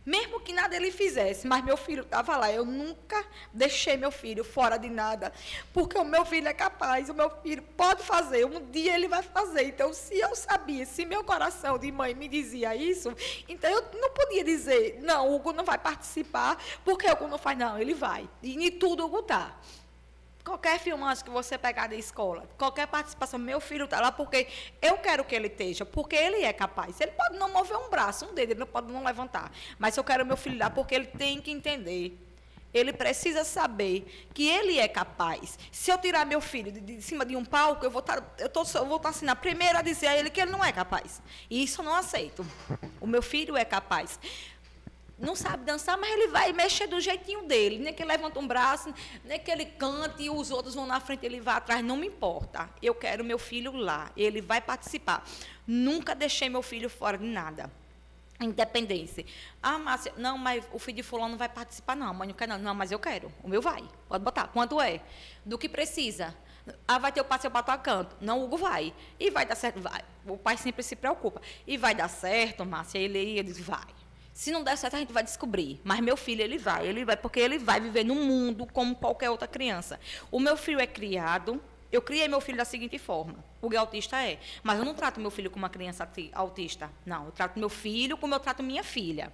Mesmo que nada ele fizesse, mas meu filho estava lá. Eu nunca deixei meu filho fora de nada, porque o meu filho é capaz, o meu filho pode fazer, um dia ele vai fazer. Então, se eu sabia, se meu coração de mãe me dizia isso, então eu não podia dizer, não, o Hugo não vai participar, porque o Hugo não faz, não, ele vai. E em tudo o Hugo está. Qualquer filmagem que você pegar da escola, qualquer participação, meu filho está lá porque eu quero que ele esteja, porque ele é capaz. Ele pode não mover um braço, um dedo, ele não pode não levantar. Mas eu quero meu filho lá porque ele tem que entender. Ele precisa saber que ele é capaz. Se eu tirar meu filho de cima de um palco, eu vou estar assim, na primeira a dizer a ele que ele não é capaz. E isso eu não aceito. O meu filho é capaz. Não sabe dançar, mas ele vai mexer do jeitinho dele. Nem que ele levanta um braço, nem que ele cante e os outros vão na frente, ele vai atrás. Não me importa. Eu quero meu filho lá. Ele vai participar. Nunca deixei meu filho fora de nada. Independência. Ah, Márcia, não, mas o filho de fulano não vai participar, não. A mãe não quer, não. Não, mas eu quero. O meu vai. Pode botar. Quanto é? Do que precisa. Ah, vai ter o passeio para tua canto. Não, o Hugo vai. E vai dar certo. Vai. O pai sempre se preocupa. E vai dar certo, Márcia? Ele diz, vai. Se não der certo, a gente vai descobrir. Mas meu filho, ele vai, porque ele vai viver num mundo como qualquer outra criança. O meu filho é criado Eu criei meu filho da seguinte forma. O autista é. Mas eu não trato meu filho como uma criança autista. Não, eu trato meu filho como eu trato minha filha.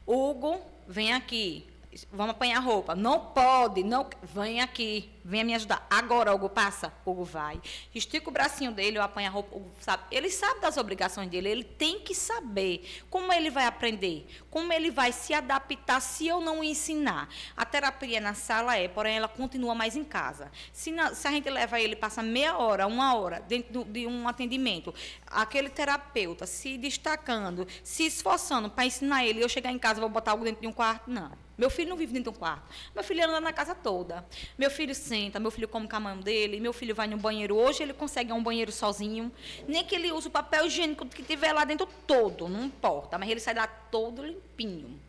Hugo, vem aqui. Vamos apanhar roupa. Não pode, não. Vem aqui, venha me ajudar. Agora, Hugo, passa. Hugo vai. Estica o bracinho dele, eu apanho a roupa. Hugo sabe. Ele sabe das obrigações dele. Ele tem que saber como ele vai aprender, como ele vai se adaptar se eu não ensinar. A terapia na sala porém, ela continua mais em casa. Se a gente leva ele, passa meia hora, 1 hora, dentro de um atendimento, aquele terapeuta se destacando, se esforçando para ensinar ele, eu chegar em casa, vou botar algo dentro de um quarto, não. Meu filho não vive dentro de um quarto. Meu filho anda na casa toda. Meu filho senta, meu filho come com a mão dele, meu filho vai no banheiro. Hoje ele consegue ir a um banheiro sozinho. Nem que ele use o papel higiênico que tiver lá dentro todo, não importa. Mas ele sai lá todo limpinho.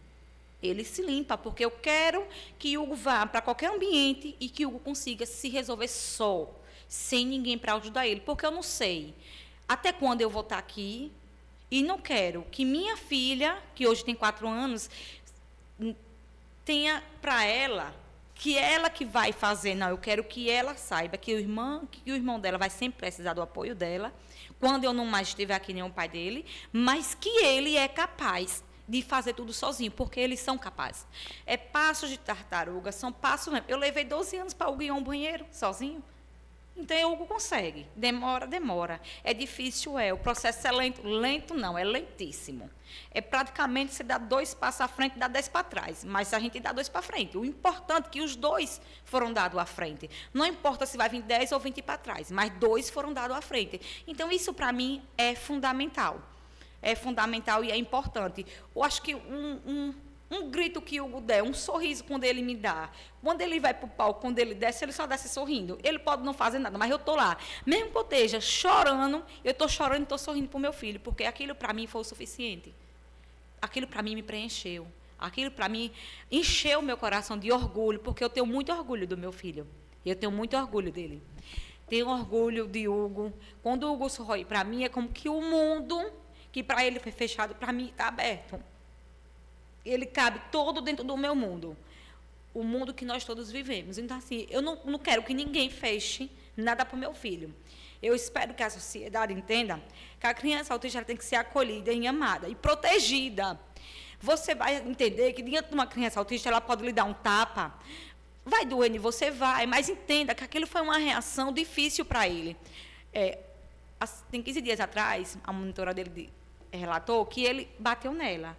Ele se limpa, porque eu quero que Hugo vá para qualquer ambiente e que Hugo consiga se resolver só, sem ninguém para ajudar ele. Porque eu não sei até quando eu vou estar aqui e não quero que minha filha, que hoje tem 4 anos, tenha para ela que vai fazer. Não, eu quero que ela saiba que o irmão dela vai sempre precisar do apoio dela, quando eu não mais estiver aqui, nem o pai dele, mas que ele é capaz de fazer tudo sozinho, porque eles são capazes. É passos de tartaruga, são passos mesmo. Eu levei 12 anos para Hugo ir a um banheiro sozinho. Então, o Hugo consegue. Demora. É difícil, o processo é lento. Lento não, é lentíssimo. É praticamente você dá 2 passos à frente e dá 10 para trás. Mas a gente dá 2 para frente. O importante é que os 2 foram dados à frente. Não importa se vai vir 10 ou 20 para trás, mas 2 foram dados à frente. Então, isso para mim é fundamental. É fundamental e é importante. Eu acho que um grito que o Hugo der, um sorriso quando ele me dá, quando ele vai para o palco, quando ele desce, ele só desce sorrindo. Ele pode não fazer nada, mas eu estou lá. Mesmo que eu esteja chorando, eu estou chorando e estou sorrindo para o meu filho, porque aquilo para mim foi o suficiente. Aquilo para mim me preencheu. Aquilo para mim encheu o meu coração de orgulho, porque eu tenho muito orgulho do meu filho. Eu tenho muito orgulho dele. Tenho orgulho de Hugo. Quando o Hugo sorri para mim, é como que o mundo, que para ele foi fechado, para mim está aberto. Ele cabe todo dentro do meu mundo. O mundo que nós todos vivemos. Então, assim, eu não quero que ninguém feche nada para o meu filho. Eu espero que a sociedade entenda que a criança autista tem que ser acolhida e amada e protegida. Você vai entender que diante de uma criança autista, ela pode lhe dar um tapa. Vai doer em você, vai, mas entenda que aquilo foi uma reação difícil para ele. Tem 15 dias atrás, a monitora dele relatou que ele bateu nela.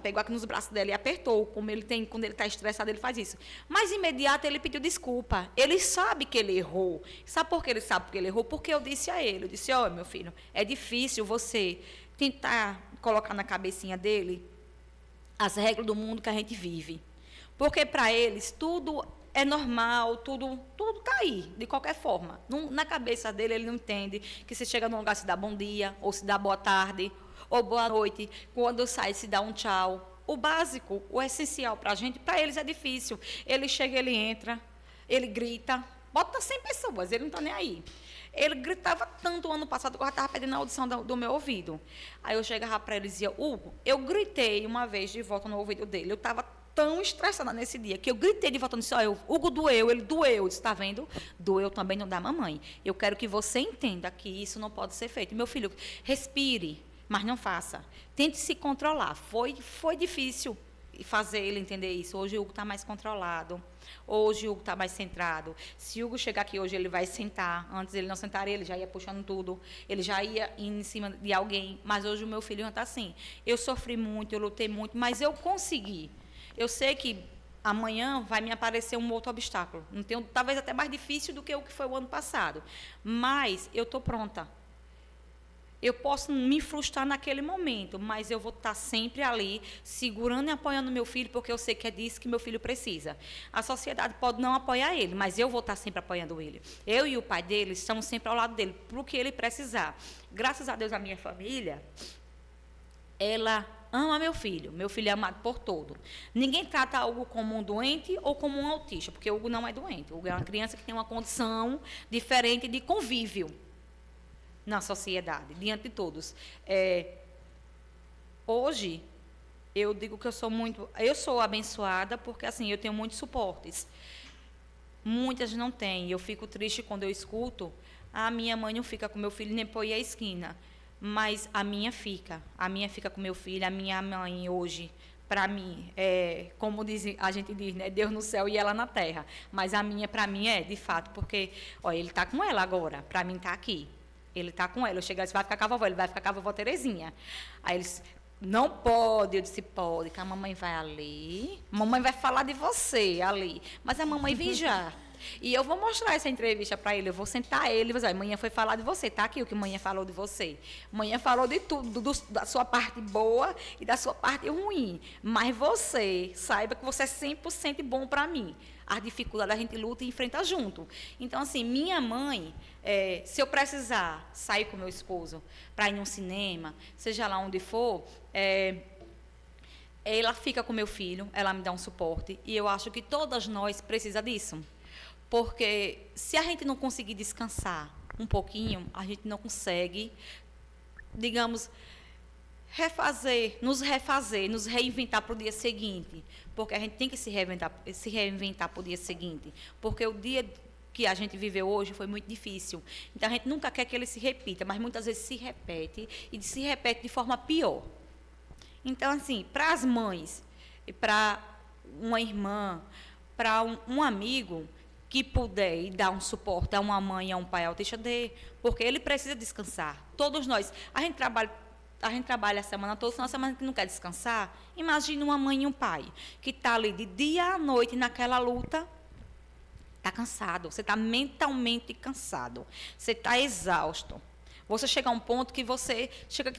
Pegou aqui nos braços dela e apertou, como ele tem, quando ele está estressado, ele faz isso. Mas, imediato, ele pediu desculpa. Ele sabe que ele errou. Sabe por que ele sabe que ele errou? Porque eu disse a ele, meu filho, é difícil você tentar colocar na cabecinha dele as regras do mundo que a gente vive. Porque, para eles, tudo é normal, tudo está aí, de qualquer forma. Na cabeça dele, ele não entende que você chega num lugar, se dá bom dia, ou se dá boa tarde, ou boa noite, quando sai, se dá um tchau. O básico, o essencial para a gente, para eles é difícil. Ele chega, ele entra, ele grita, bota 100 pessoas, ele não está nem aí. Ele gritava tanto o ano passado que eu estava perdendo a audição do meu ouvido. Aí eu chegava para ele e dizia, Hugo, eu gritei uma vez de volta no ouvido dele, eu estava tão estressada nesse dia, que eu gritei de volta, disse, Hugo doeu, ele doeu. Eu disse, está vendo? Doeu também não da mamãe. Eu quero que você entenda que isso não pode ser feito. Meu filho, respire, mas não faça. Tente se controlar. Foi difícil fazer ele entender isso. Hoje o Hugo está mais controlado. Hoje o Hugo está mais centrado. Se o Hugo chegar aqui hoje, ele vai sentar. Antes ele não sentaria, ele já ia puxando tudo. Ele já ia em cima de alguém. Mas hoje o meu filho já está assim. Eu sofri muito, eu lutei muito, mas eu consegui. Eu sei que amanhã vai me aparecer um outro obstáculo. Talvez até mais difícil do que o que foi o ano passado. Mas eu estou pronta. Eu posso me frustrar naquele momento, mas eu vou estar sempre ali, segurando e apoiando meu filho, porque eu sei que é disso que meu filho precisa. A sociedade pode não apoiar ele, mas eu vou estar sempre apoiando ele. Eu e o pai dele estamos sempre ao lado dele, para o que ele precisar. Graças a Deus, a minha família, ela ama meu filho é amado por todo. Ninguém trata Hugo como um doente ou como um autista, porque Hugo não é doente. Hugo é uma criança que tem uma condição diferente de convívio na sociedade, diante de todos. Hoje, eu digo que eu sou abençoada, porque assim, eu tenho muitos suportes. Muitas não têm. Eu fico triste quando eu escuto, a minha mãe não fica com meu filho nem por ir à esquina, mas a minha fica. A minha fica com meu filho, a minha mãe hoje, para mim, como a gente diz, né, Deus no céu e ela na terra. Mas a minha, para mim, de fato, porque, olha, ele está com ela agora, para mim está aqui. Ele está com ela. Eu cheguei e disse, vai ficar com a vovó, ele vai ficar com a vovó Terezinha. Aí eles, não pode. Eu disse, pode, que a mamãe vai ali, a mamãe vai falar de você ali, mas a mamãe vem já. E eu vou mostrar essa entrevista para ele, eu vou sentar ele e vou dizer, manhã foi falar de você, tá aqui o que manhã falou de você. Manhã falou de tudo, da sua parte boa e da sua parte ruim. Mas você, saiba que você é 100% bom para mim. As dificuldades a gente luta e enfrenta junto. Então, assim, minha mãe, se eu precisar sair com meu esposo para ir num cinema, seja lá onde for, ela fica com meu filho, ela me dá um suporte. E eu acho que todas nós precisamos disso. Porque se a gente não conseguir descansar um pouquinho, a gente não consegue, digamos, nos reinventar para o dia seguinte. Porque a gente tem que se reinventar para o dia seguinte. Porque o dia que a gente viveu hoje foi muito difícil. Então, a gente nunca quer que ele se repita, mas muitas vezes se repete, e se repete de forma pior. Então, assim, para as mães, para uma irmã, para um amigo que puder e dar um suporte a uma mãe, a um pai autista, porque ele precisa descansar. Todos nós. A gente trabalha a semana toda, se uma semana que não quer descansar, imagine uma mãe e um pai que está ali de dia à noite naquela luta, está cansado, você está mentalmente cansado, você está exausto. Você chega a um ponto que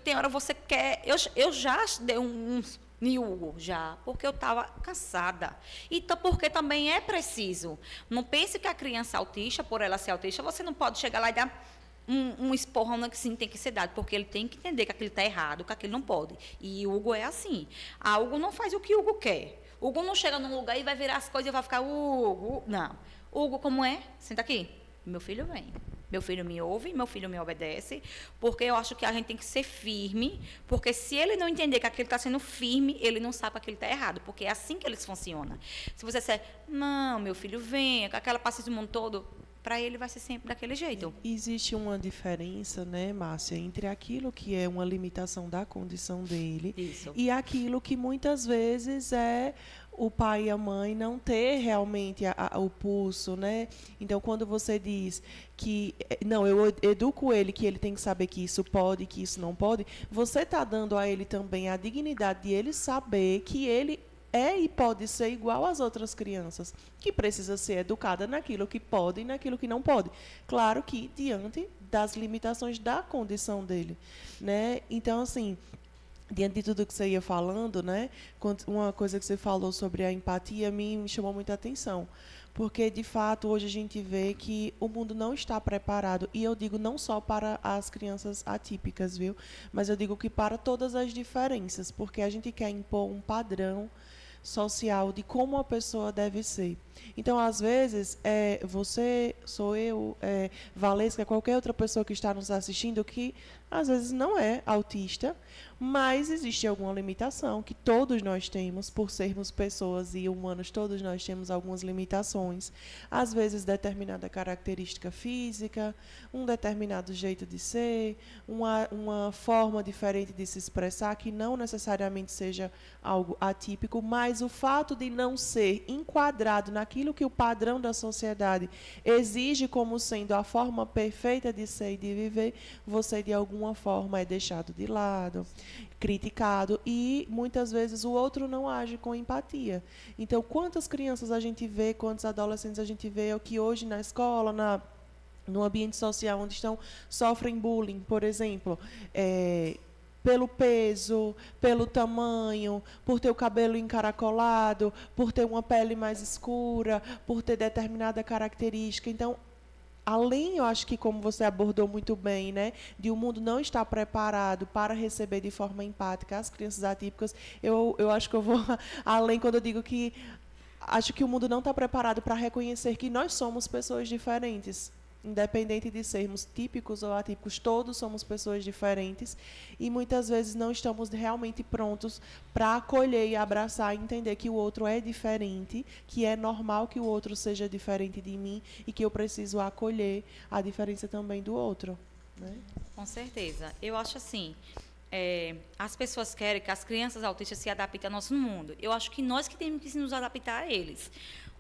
tem hora você quer... Eu já dei uns Hugo, porque eu estava cansada. E porque também é preciso. Não pense que a criança autista, por ela ser autista, você não pode chegar lá e dar um esporrão que sim tem que ser dado, porque ele tem que entender que aquilo está errado, que aquilo não pode. E o Hugo é assim. A Hugo não faz o que o Hugo quer. O Hugo não chega num lugar e vai virar as coisas e vai ficar, Hugo. Não. Hugo, como é? Senta aqui. Meu filho vem. Meu filho me ouve, meu filho me obedece, porque eu acho que a gente tem que ser firme, porque se ele não entender que aquilo está sendo firme, ele não sabe que aquilo está errado, porque é assim que eles funcionam. Se você disser, não, meu filho, vem, aquela paciência do mundo todo, para ele vai ser sempre daquele jeito. Existe uma diferença, né, Márcia, entre aquilo que é uma limitação da condição dele e aquilo que muitas vezes é o pai e a mãe não ter realmente o pulso, né? Então, quando você diz que, não, eu educo ele, que ele tem que saber que isso pode, que isso não pode, você está dando a ele também a dignidade de ele saber que ele e pode ser igual às outras crianças, que precisa ser educada naquilo que pode e naquilo que não pode. Claro que diante das limitações da condição dele, né? Então, assim, diante de tudo que você ia falando, né, uma coisa que você falou sobre a empatia me chamou muita atenção, porque, de fato, hoje a gente vê que o mundo não está preparado, e eu digo não só para as crianças atípicas, viu, mas eu digo que para todas as diferenças, porque a gente quer impor um padrão social de como a pessoa deve ser. Então, às vezes, você, sou eu, Valesca, qualquer outra pessoa que está nos assistindo, que às vezes não é autista, mas existe alguma limitação que todos nós temos, por sermos pessoas e humanos, todos nós temos algumas limitações. Às vezes, determinada característica física, um determinado jeito de ser, uma forma diferente de se expressar, que não necessariamente seja algo atípico, mas o fato de não ser enquadrado naquilo que o padrão da sociedade exige como sendo a forma perfeita de ser e de viver, você de alguma forma é deixado de lado, criticado, e muitas vezes o outro não age com empatia. Então, quantas crianças a gente vê, quantos adolescentes a gente vê que hoje na escola, no ambiente social onde sofrem bullying, por exemplo, pelo peso, pelo tamanho, por ter o cabelo encaracolado, por ter uma pele mais escura, por ter determinada característica. Então, além, eu acho que, como você abordou muito bem, né, de o mundo não estar preparado para receber de forma empática as crianças atípicas, eu acho que eu vou além quando eu digo que acho que o mundo não está preparado para reconhecer que nós somos pessoas diferentes. Independente de sermos típicos ou atípicos, todos somos pessoas diferentes e muitas vezes não estamos realmente prontos para acolher e abraçar e entender que o outro é diferente, que é normal que o outro seja diferente de mim e que eu preciso acolher a diferença também do outro, né? Com certeza. Eu acho assim, as pessoas querem que as crianças autistas se adaptem ao nosso mundo. Eu acho que nós que temos que nos adaptar a eles.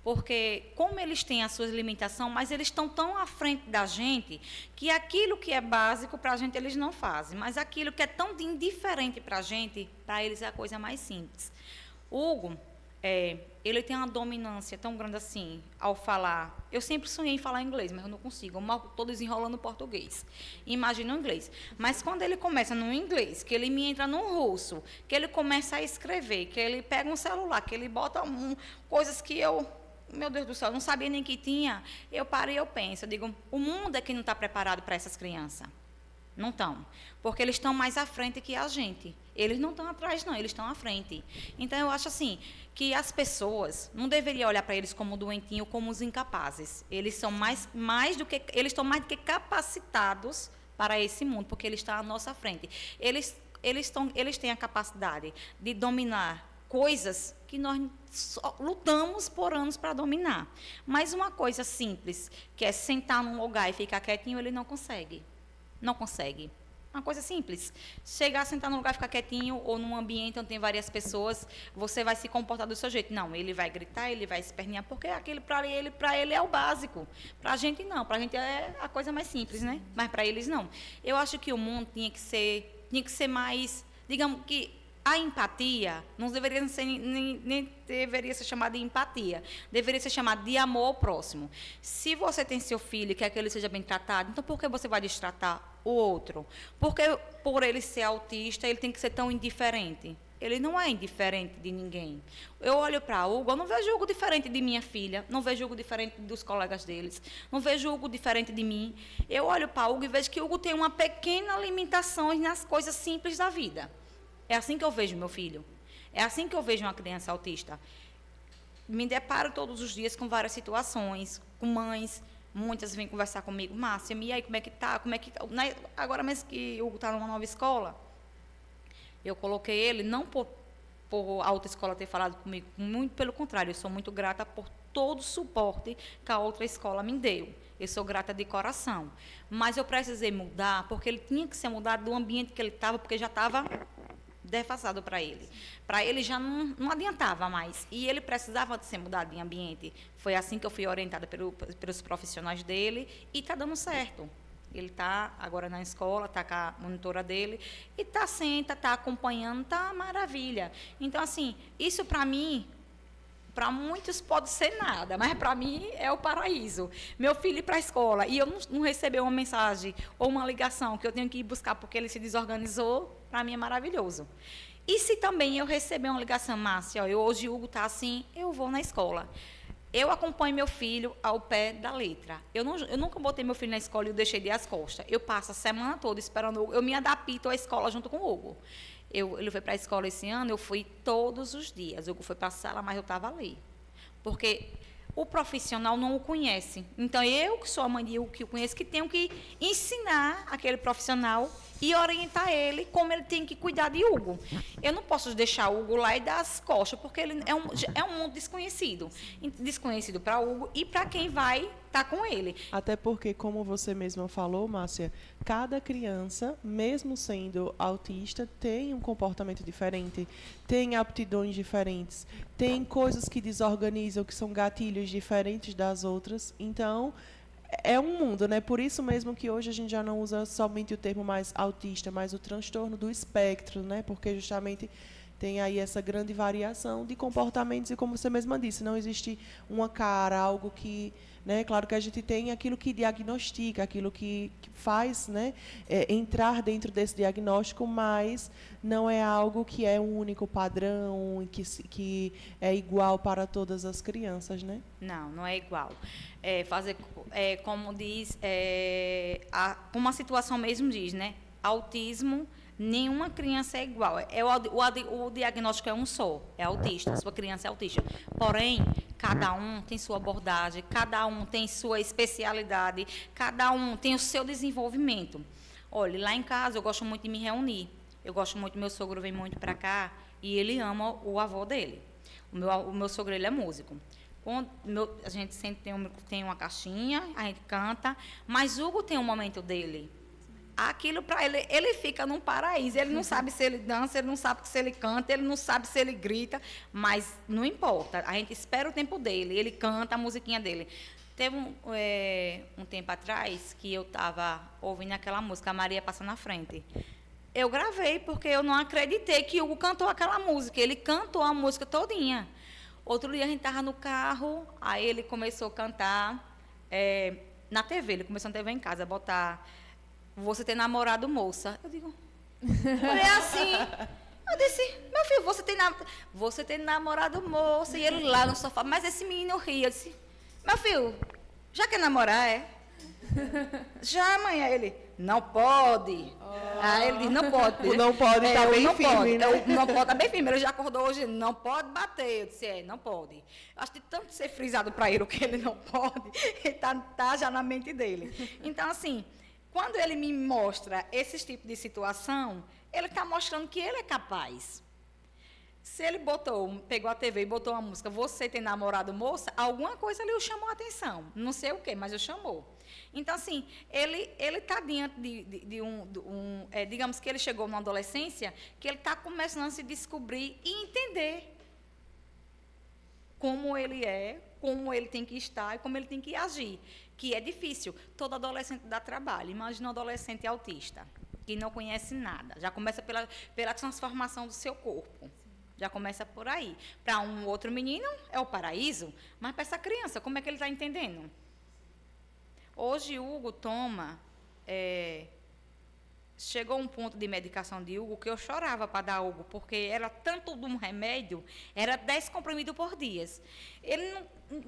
Porque, como eles têm as suas limitações, mas eles estão tão à frente da gente, que aquilo que é básico para a gente, eles não fazem. Mas aquilo que é tão indiferente para a gente, para eles é a coisa mais simples. Hugo, ele tem uma dominância tão grande assim, ao falar. Eu sempre sonhei em falar inglês, mas eu não consigo. Eu mal estou desenrolando português. Imagina o inglês. Mas quando ele começa no inglês, que ele me entra no russo, que ele começa a escrever, que ele pega um celular, que ele bota coisas que eu... Meu Deus do céu, eu não sabia nem que tinha. Eu paro e eu penso, eu digo, o mundo é que não está preparado para essas crianças. Não estão. Porque eles estão mais à frente que a gente. Eles não estão atrás, não, eles estão à frente. Então, eu acho assim, que as pessoas não deveriam olhar para eles como doentinhos, como os incapazes. Eles são eles estão mais do que capacitados para esse mundo, porque eles estão à nossa frente. Eles têm a capacidade de dominar coisas que nós lutamos por anos para dominar. Mas uma coisa simples, que é sentar num lugar e ficar quietinho, ele não consegue. Não consegue. Uma coisa simples. Chegar, sentar num lugar e ficar quietinho, ou num ambiente onde tem várias pessoas, você vai se comportar do seu jeito. Não, ele vai gritar, ele vai espernear, porque aquele para ele é o básico. Para a gente não, para a gente é a coisa mais simples, né? Mas para eles não. Eu acho que o mundo tinha que ser mais, digamos que a empatia não deveria ser, nem deveria ser chamada de empatia, deveria ser chamada de amor ao próximo. Se você tem seu filho e quer que ele seja bem tratado, então por que você vai destratar o outro? Porque por ele ser autista, ele tem que ser tão indiferente. Ele não é indiferente de ninguém. Eu olho para Hugo, eu não vejo Hugo diferente de minha filha, não vejo Hugo diferente dos colegas deles, não vejo Hugo diferente de mim. Eu olho para Hugo e vejo que Hugo tem uma pequena limitação nas coisas simples da vida. É assim que eu vejo meu filho. É assim que eu vejo uma criança autista. Me deparo todos os dias com várias situações, com mães. Muitas vêm conversar comigo. Márcia, e aí, como é que tá? Agora mesmo que o Hugo está numa nova escola, eu coloquei ele, não por a outra escola ter falado comigo, muito pelo contrário, eu sou muito grata por todo o suporte que a outra escola me deu. Eu sou grata de coração. Mas eu precisei mudar, porque ele tinha que ser mudado do ambiente que ele estava, porque já estava defasado para ele. Para ele já não adiantava mais. E ele precisava de ser mudado de ambiente. Foi assim que eu fui orientada pelos profissionais dele e está dando certo. Ele está agora na escola, está com a monitora dele e está acompanhando, está maravilha. Então, assim, isso para mim, para muitos pode ser nada, mas para mim é o paraíso. Meu filho ir para a escola e eu não receber uma mensagem ou uma ligação que eu tenho que ir buscar porque ele se desorganizou, para mim é maravilhoso. E se também eu receber uma ligação, Márcia, hoje o Hugo está assim, eu vou na escola. Eu acompanho meu filho ao pé da letra. Eu nunca botei meu filho na escola e o deixei de as costas. Eu passo a semana toda esperando o Hugo. Eu me adapto à escola junto com o Hugo. Ele foi para a escola esse ano, eu fui todos os dias. O Hugo foi para a sala, mas eu estava ali. Porque o profissional não o conhece. Então, eu, que sou a mãe de Hugo, que o conheço, que tenho que ensinar aquele profissional e orientar ele como ele tem que cuidar de Hugo. Eu não posso deixar o Hugo lá e dar as costas, porque ele é um mundo desconhecido. Desconhecido para Hugo e para quem vai estar com ele. Até porque, como você mesma falou, Márcia, cada criança, mesmo sendo autista, tem um comportamento diferente, tem aptidões diferentes, tem coisas que desorganizam, que são gatilhos diferentes das outras. Então, é um mundo, né? Por isso mesmo que hoje a gente já não usa somente o termo mais autista, mas o transtorno do espectro, né? Porque justamente tem aí essa grande variação de comportamentos e, como você mesma disse, não existe uma cara, algo que, né? Claro que a gente tem aquilo que diagnostica, aquilo que faz, né? Entrar dentro desse diagnóstico, mas não é algo que é um único padrão, que é igual para todas as crianças, né? Não é igual. Como diz, como a situação mesmo diz, né? Autismo, nenhuma criança é igual. O diagnóstico é um só, é autista, sua criança é autista. Porém, Cada um tem sua abordagem, cada um tem sua especialidade, cada um tem o seu desenvolvimento. Olha, lá em casa eu gosto muito de me reunir. Eu gosto muito, meu sogro vem muito para cá e ele ama o avô dele. O meu sogro, ele é músico. A gente sempre tem uma caixinha, a gente canta, mas Hugo tem um momento dele. Aquilo para ele, ele fica num paraíso. Ele não sabe se ele dança, ele não sabe se ele canta, ele não sabe se ele grita, mas não importa. A gente espera o tempo dele, ele canta a musiquinha dele. Teve um tempo atrás que eu estava ouvindo aquela música, a Maria Passa na Frente. Eu gravei porque eu não acreditei que Hugo cantou aquela música. Ele cantou a música todinha. Outro dia a gente estava no carro, aí ele começou a cantar na TV. Ele começou na TV em casa, a botar Você Tem Namorado, Moça. Eu digo, olhei assim, eu disse, meu filho, você tem namorado, moça. E ele lá no sofá, mas esse menino ria. Eu disse, meu filho, já quer namorar, é? Já, amanhã ele, não pode. Aí ele diz, não pode. O não pode está bem firme, né? O não pode está bem firme. Ele já acordou hoje, não pode bater. Eu disse, não pode. Acho que tanto ser frisado para ele o que ele não pode, está já na mente dele. Então, assim, quando ele me mostra esse tipo de situação, ele está mostrando que ele é capaz. Se ele pegou a TV e botou uma música, Você Tem Namorado, Moça, alguma coisa ali o chamou a atenção. Não sei o quê, mas o chamou. Então, assim, ele está diante de digamos que ele chegou numa adolescência, que ele está começando a se descobrir e entender como ele é, como ele tem que estar e como ele tem que agir. Que é difícil. Todo adolescente dá trabalho. Imagina um adolescente autista, que não conhece nada. Já começa pela transformação do seu corpo. Já começa por aí. Para um outro menino, é o paraíso. Mas para essa criança, como é que ele está entendendo? Hoje, Hugo toma... chegou um ponto de medicação de Hugo que eu chorava para dar Hugo, porque era tanto de um remédio, era 10 comprimidos por dia. Ele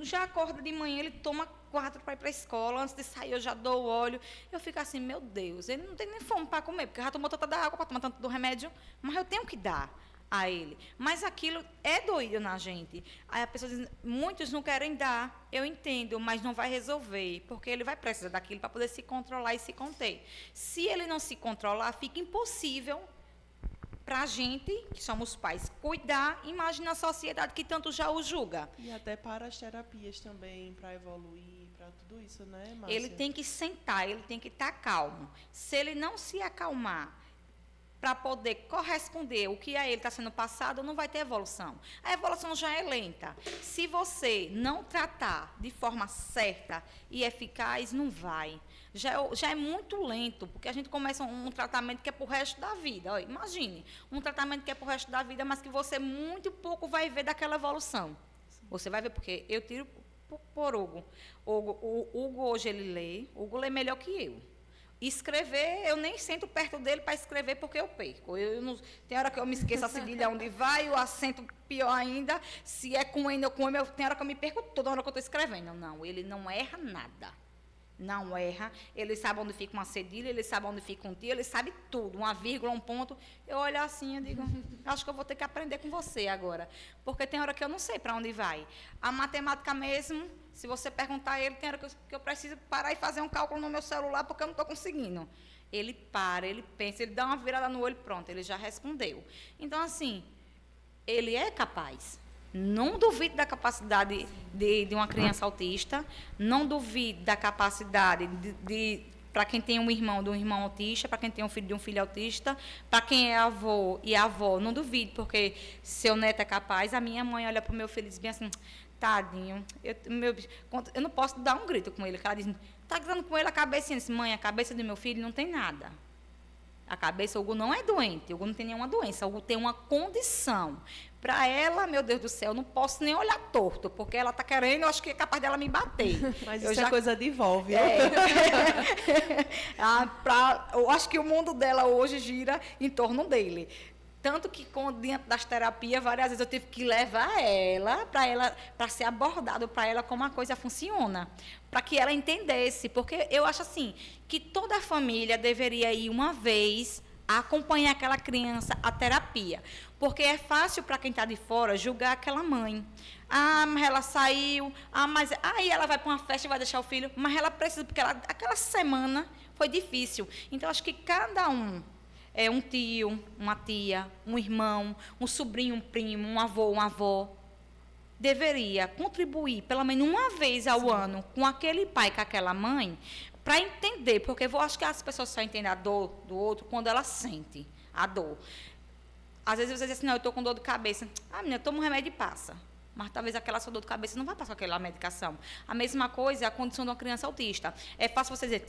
já acorda de manhã, ele toma 4 para ir para a escola, antes de sair eu já dou o óleo. Eu fico assim, meu Deus, ele não tem nem fome para comer, porque já tomou tanta da água para tomar tanto do remédio, mas eu tenho que dar a ele. Mas aquilo é doído na gente. Aí a pessoa diz, muitos não querem dar, eu entendo, mas não vai resolver, porque ele vai precisar daquilo para poder se controlar e se conter. Se ele não se controlar, fica impossível para a gente, que somos pais, cuidar. Imagina a sociedade que tanto já o julga. E até para as terapias também, para evoluir, para tudo isso, né, Márcia? Ele tem que sentar, ele tem que estar calmo. Se ele não se acalmar, para poder corresponder o que a ele está sendo passado, não vai ter evolução. A evolução já é lenta. Se você não tratar de forma certa e eficaz, não vai. Já é muito lento, porque a gente começa um tratamento que é para o resto da vida. Olha, imagine, um tratamento que é para o resto da vida, mas que você muito pouco vai ver daquela evolução. Você vai ver, porque eu tiro por Hugo. O Hugo hoje ele lê, o Hugo lê melhor que eu. Escrever, eu nem sento perto dele para escrever porque eu perco. Tem hora que eu me esqueço a cedilha onde vai, o acento pior ainda, se é com N ou com M, tem hora que eu me perco toda hora que eu estou escrevendo. Não, ele não erra nada. Não erra, ele sabe onde fica uma cedilha, ele sabe onde fica um tio, ele sabe tudo, uma vírgula, um ponto. Eu olho assim e digo, acho que eu vou ter que aprender com você agora, porque tem hora que eu não sei para onde vai. A matemática mesmo, se você perguntar a ele, tem hora que eu preciso parar e fazer um cálculo no meu celular, porque eu não estou conseguindo. Ele para, ele pensa, ele dá uma virada no olho, pronto, ele já respondeu. Então, assim, ele é capaz. Não duvide da capacidade de uma criança autista, não duvide da capacidade para quem tem um irmão de um irmão autista, para quem tem um filho de um filho autista, para quem é avô e avó, não duvide, porque seu neto é capaz. A minha mãe olha para o meu filho e diz bem assim, tadinho, eu não posso dar um grito com ele, que ela diz, está gritando com ele a cabeça, diz, mãe, a cabeça do meu filho não tem nada. A cabeça, o Hugo não é doente, o Hugo não tem nenhuma doença, o Hugo tem uma condição. Para ela, meu Deus do céu, eu não posso nem olhar torto, porque ela está querendo, eu acho que é capaz dela me bater. Mas isso é coisa de vó, viu? Eu acho que o mundo dela hoje gira em torno dele. Tanto que, diante das terapias, várias vezes eu tive que levar ela, para ser abordado para ela como a coisa funciona, para que ela entendesse. Porque eu acho assim, que toda a família deveria ir uma vez acompanhar aquela criança à terapia. Porque é fácil para quem está de fora julgar aquela mãe. Ah, mas ela saiu, mas aí ela vai para uma festa e vai deixar o filho, mas ela precisa, porque aquela semana foi difícil. Então, acho que cada um, um tio, uma tia, um irmão, um sobrinho, um primo, um avô, uma avó, deveria contribuir, pelo menos uma vez ao ano, com aquele pai, com aquela mãe, para entender, porque eu acho que as pessoas só entendem a dor do outro quando ela sente a dor. Às vezes você diz assim, não, eu estou com dor de cabeça. Ah, menina, toma um remédio e passa. Mas talvez aquela sua dor de cabeça não vai passar aquela medicação. A mesma coisa é a condição de uma criança autista. É fácil você dizer,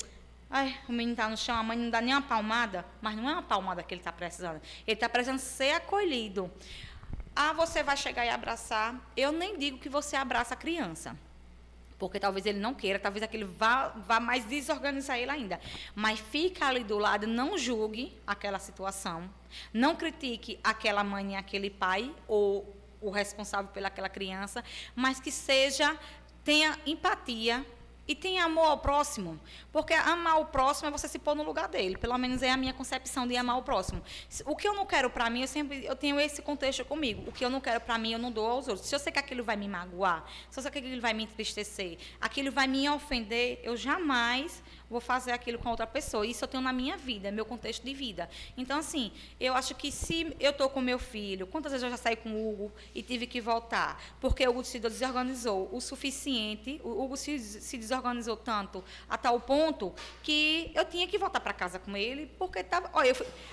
ai, o menino está no chão, a mãe não dá nem uma palmada, mas não é uma palmada que ele está precisando. Ele está precisando ser acolhido. Ah, você vai chegar e abraçar. Eu nem digo que você abraça a criança, porque talvez ele não queira, talvez aquele vá mais desorganizar ele ainda. Mas fica ali do lado, não julgue aquela situação, não critique aquela mãe e aquele pai, ou o responsável pelaquela criança, mas que tenha empatia e tenha amor ao próximo. Porque amar o próximo é você se pôr no lugar dele. Pelo menos é a minha concepção de amar o próximo. O que eu não quero para mim, eu tenho esse contexto comigo. O que eu não quero para mim, eu não dou aos outros. Se eu sei que aquilo vai me magoar, se eu sei que aquilo vai me entristecer, aquilo vai me ofender, eu jamais vou fazer aquilo com outra pessoa. Isso eu tenho na minha vida, é meu contexto de vida. Então, assim, eu acho que se eu estou com meu filho, quantas vezes eu já saí com o Hugo e tive que voltar? Porque o Hugo se desorganizou o suficiente, o Hugo se desorganizou tanto, a tal ponto, que eu tinha que voltar para casa com ele, porque estava...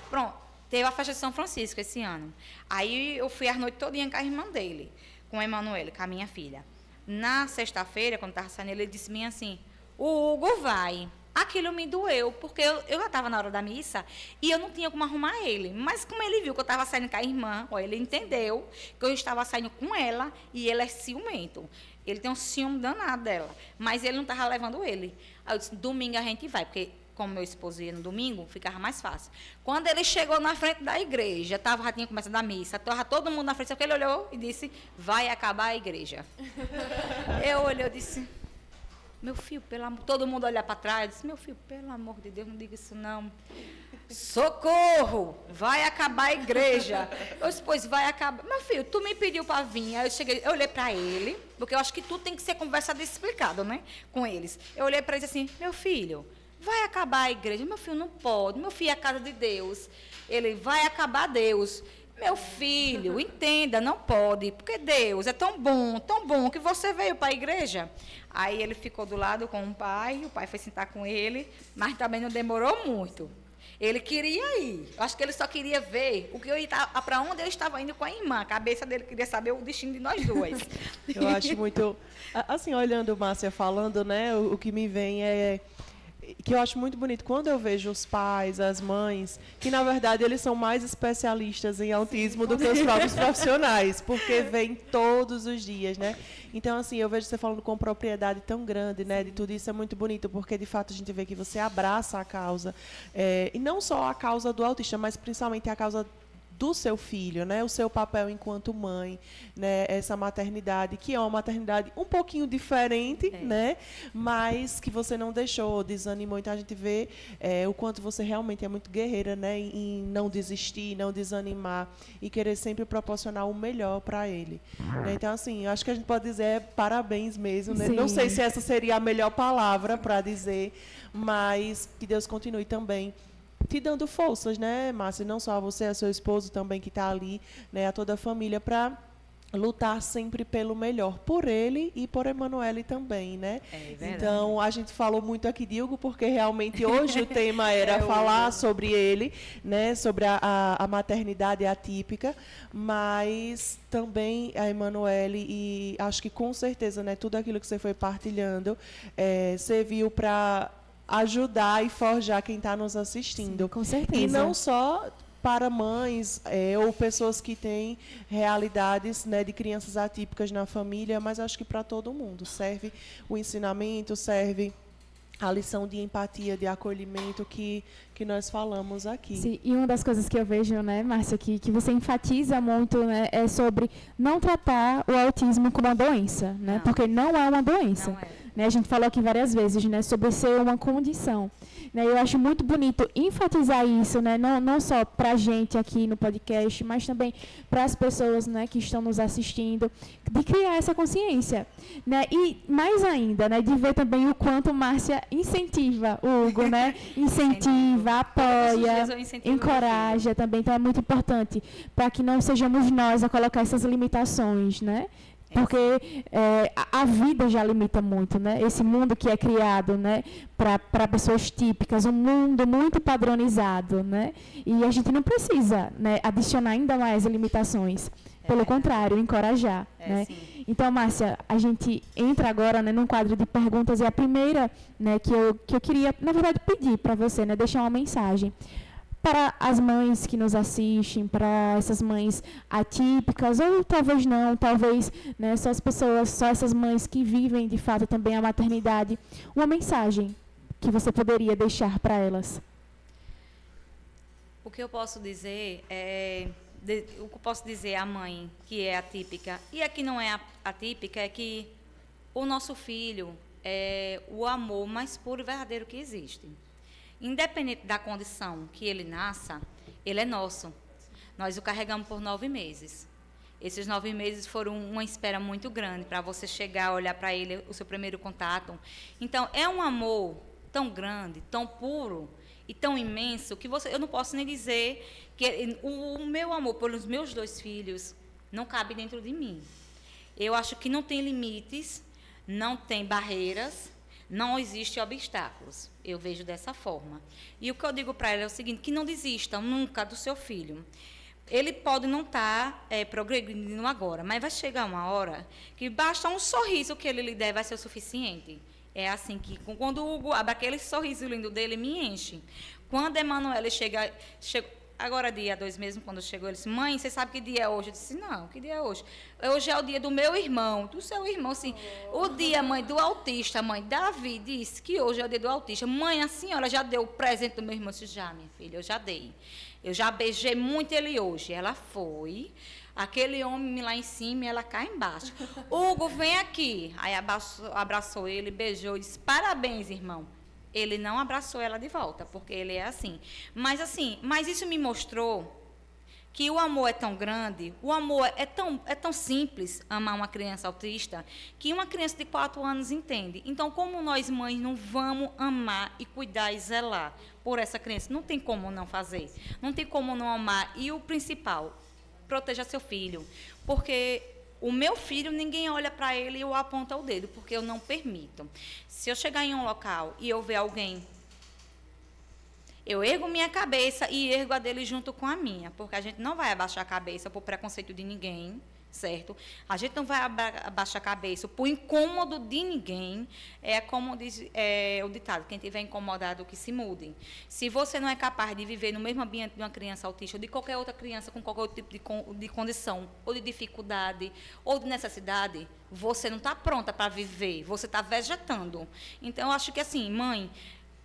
Pronto, teve a festa de São Francisco esse ano. Aí eu fui a noite todinha com a irmã dele, com a Emanuele, com a minha filha. Na sexta-feira, quando estava saindo, ele disse-me assim, o Hugo vai... Aquilo me doeu, porque eu já estava na hora da missa e eu não tinha como arrumar ele. Mas como ele viu que eu estava saindo com a irmã, ele entendeu que eu estava saindo com ela e ele é ciumento. Ele tem um ciúme danado dela, mas ele não estava levando ele. Aí eu disse, domingo a gente vai, porque como meu esposo ia no domingo, ficava mais fácil. Quando ele chegou na frente da igreja, já tinha começado a missa, estava todo mundo na frente, só que ele olhou e disse, vai acabar a igreja. Eu olhei e disse... Meu filho, todo mundo olhar para trás, eu disse, meu filho, pelo amor de Deus, não diga isso não. Socorro, vai acabar a igreja. Eu disse, pois vai acabar. Meu filho, tu me pediu para vir, aí eu olhei para ele, porque eu acho que tudo tem que ser conversado e explicado, né, com eles. Eu olhei para ele assim, meu filho, vai acabar a igreja. Meu filho, não pode, meu filho é a casa de Deus. Ele, vai acabar Deus. Meu filho, entenda, não pode, porque Deus é tão bom que você veio para a igreja. Aí ele ficou do lado com o pai foi sentar com ele, mas também não demorou muito. Ele queria ir, eu acho que ele só queria ver para onde eu estava indo com a irmã. A cabeça dele queria saber o destino de nós duas. Eu acho muito... Assim, olhando Márcia falando, né, o que me vem é... que eu acho muito bonito quando eu vejo os pais, as mães, que na verdade eles são mais especialistas em autismo do que os próprios profissionais, porque vêm todos os dias, né? Então, assim, eu vejo você falando com propriedade tão grande, né? De tudo isso é muito bonito, porque de fato a gente vê que você abraça a causa, e não só a causa do autista, mas principalmente a causa do seu filho, né? O seu papel enquanto mãe, né? Essa maternidade, que é uma maternidade um pouquinho diferente, né? Mas que você não deixou, desanimou. Então, a gente vê o quanto você realmente é muito guerreira, né? Em não desistir, não desanimar e querer sempre proporcionar o melhor para ele. Né? Então, assim, eu acho que a gente pode dizer parabéns mesmo, né? Não sei se essa seria a melhor palavra para dizer, mas que Deus continue também te dando forças, né, Márcia? Não só a você, a seu esposo também que está ali, né, a toda a família, para lutar sempre pelo melhor, por ele e por Emanuele também, né? É verdade. Então, a gente falou muito aqui de Hugo, porque realmente hoje o tema era falar sobre ele, né, sobre a maternidade atípica, mas também a Emanuele, e acho que com certeza, né, tudo aquilo que você foi partilhando serviu para ajudar e forjar quem está nos assistindo. Sim, com certeza. E não só para mães ou pessoas que têm realidades, né, de crianças atípicas na família, mas acho que para todo mundo. Serve o ensinamento, serve a lição de empatia, de acolhimento que nós falamos aqui. Sim, e uma das coisas que eu vejo, né, Márcia, que você enfatiza muito, né, é sobre não tratar o autismo como uma doença, né? Não. Porque não é uma doença. Não é. né? A gente falou aqui várias vezes, né, sobre ser uma condição. Né? Eu acho muito bonito enfatizar isso, né, não só para a gente aqui no podcast, mas também para as pessoas, né, que estão nos assistindo, de criar essa consciência. Né? E mais ainda, né, de ver também o quanto Márcia incentiva o Hugo, né? Incentiva, apoia, encoraja também. Então é muito importante para que não sejamos nós a colocar essas limitações, né? Porque a vida já limita muito, né? Esse mundo que é criado, né, para pessoas típicas, um mundo muito padronizado, né? E a gente não precisa, né, adicionar ainda mais limitações. Pelo contrário, encorajar. Né? Sim. Então, Márcia, a gente entra agora, né, num quadro de perguntas, e a primeira, né, que eu queria, na verdade, pedir para você, né, deixar uma mensagem para as mães que nos assistem, para essas mães atípicas, ou talvez não, talvez, né, só as pessoas, só essas mães que vivem de fato também a maternidade, uma mensagem que você poderia deixar para elas. O que eu posso dizer o que eu posso dizer à mãe que é atípica e a que não é atípica é que o nosso filho é o amor mais puro e verdadeiro que existe. Independente da condição que ele nasça, ele é nosso. Nós o carregamos por 9 meses. Esses 9 meses foram uma espera muito grande para você chegar, olhar para ele, o seu primeiro contato. Então, é um amor tão grande, tão puro e tão imenso, que eu não posso nem dizer que o meu amor pelos meus 2 filhos não cabe dentro de mim. Eu acho que não tem limites, não tem barreiras, não existem obstáculos. Eu vejo dessa forma. E o que eu digo para ela é o seguinte, que não desistam nunca do seu filho. Ele pode não estar progredindo agora, mas vai chegar uma hora que basta um sorriso que ele lhe der, vai ser o suficiente. É assim que, quando o Hugo abre aquele sorriso lindo dele, me enche. Quando a Emanuele chegou, agora dia 2 meses, quando chegou, ele disse, mãe, você sabe que dia é hoje? Eu disse, não, que dia é hoje? Hoje é o dia do meu irmão, do seu irmão, assim. O dia, mãe, do autista, mãe. Davi disse que hoje é o dia do autista. Mãe, a senhora já deu o presente do meu irmão? Eu disse, já, minha filha, eu já dei. Eu já beijei muito ele hoje. Ela foi, aquele homem lá em cima e ela cá embaixo. Hugo, vem aqui. Aí abraçou ele, beijou e disse, parabéns, irmão. Ele não abraçou ela de volta, porque ele é assim. Mas isso me mostrou que o amor é tão grande, o amor é tão simples, amar uma criança autista, que uma criança de 4 anos entende. Então, como nós mães não vamos amar e cuidar e zelar por essa criança? Não tem como não fazer, não tem como não amar. E o principal, proteja seu filho, porque o meu filho, ninguém olha para ele e eu aponta o dedo, porque eu não permito. Se eu chegar em um local e eu ver alguém, eu ergo minha cabeça e ergo a dele junto com a minha, porque a gente não vai abaixar a cabeça por preconceito de ninguém, certo? A gente não vai abaixar a cabeça por incômodo de ninguém. É como diz o ditado, quem estiver incomodado que se mude. Se você não é capaz de viver no mesmo ambiente de uma criança autista ou de qualquer outra criança com qualquer outro tipo de condição, ou de dificuldade, ou de necessidade, você não está pronta para viver, você está vegetando. Então, eu acho que assim, mãe,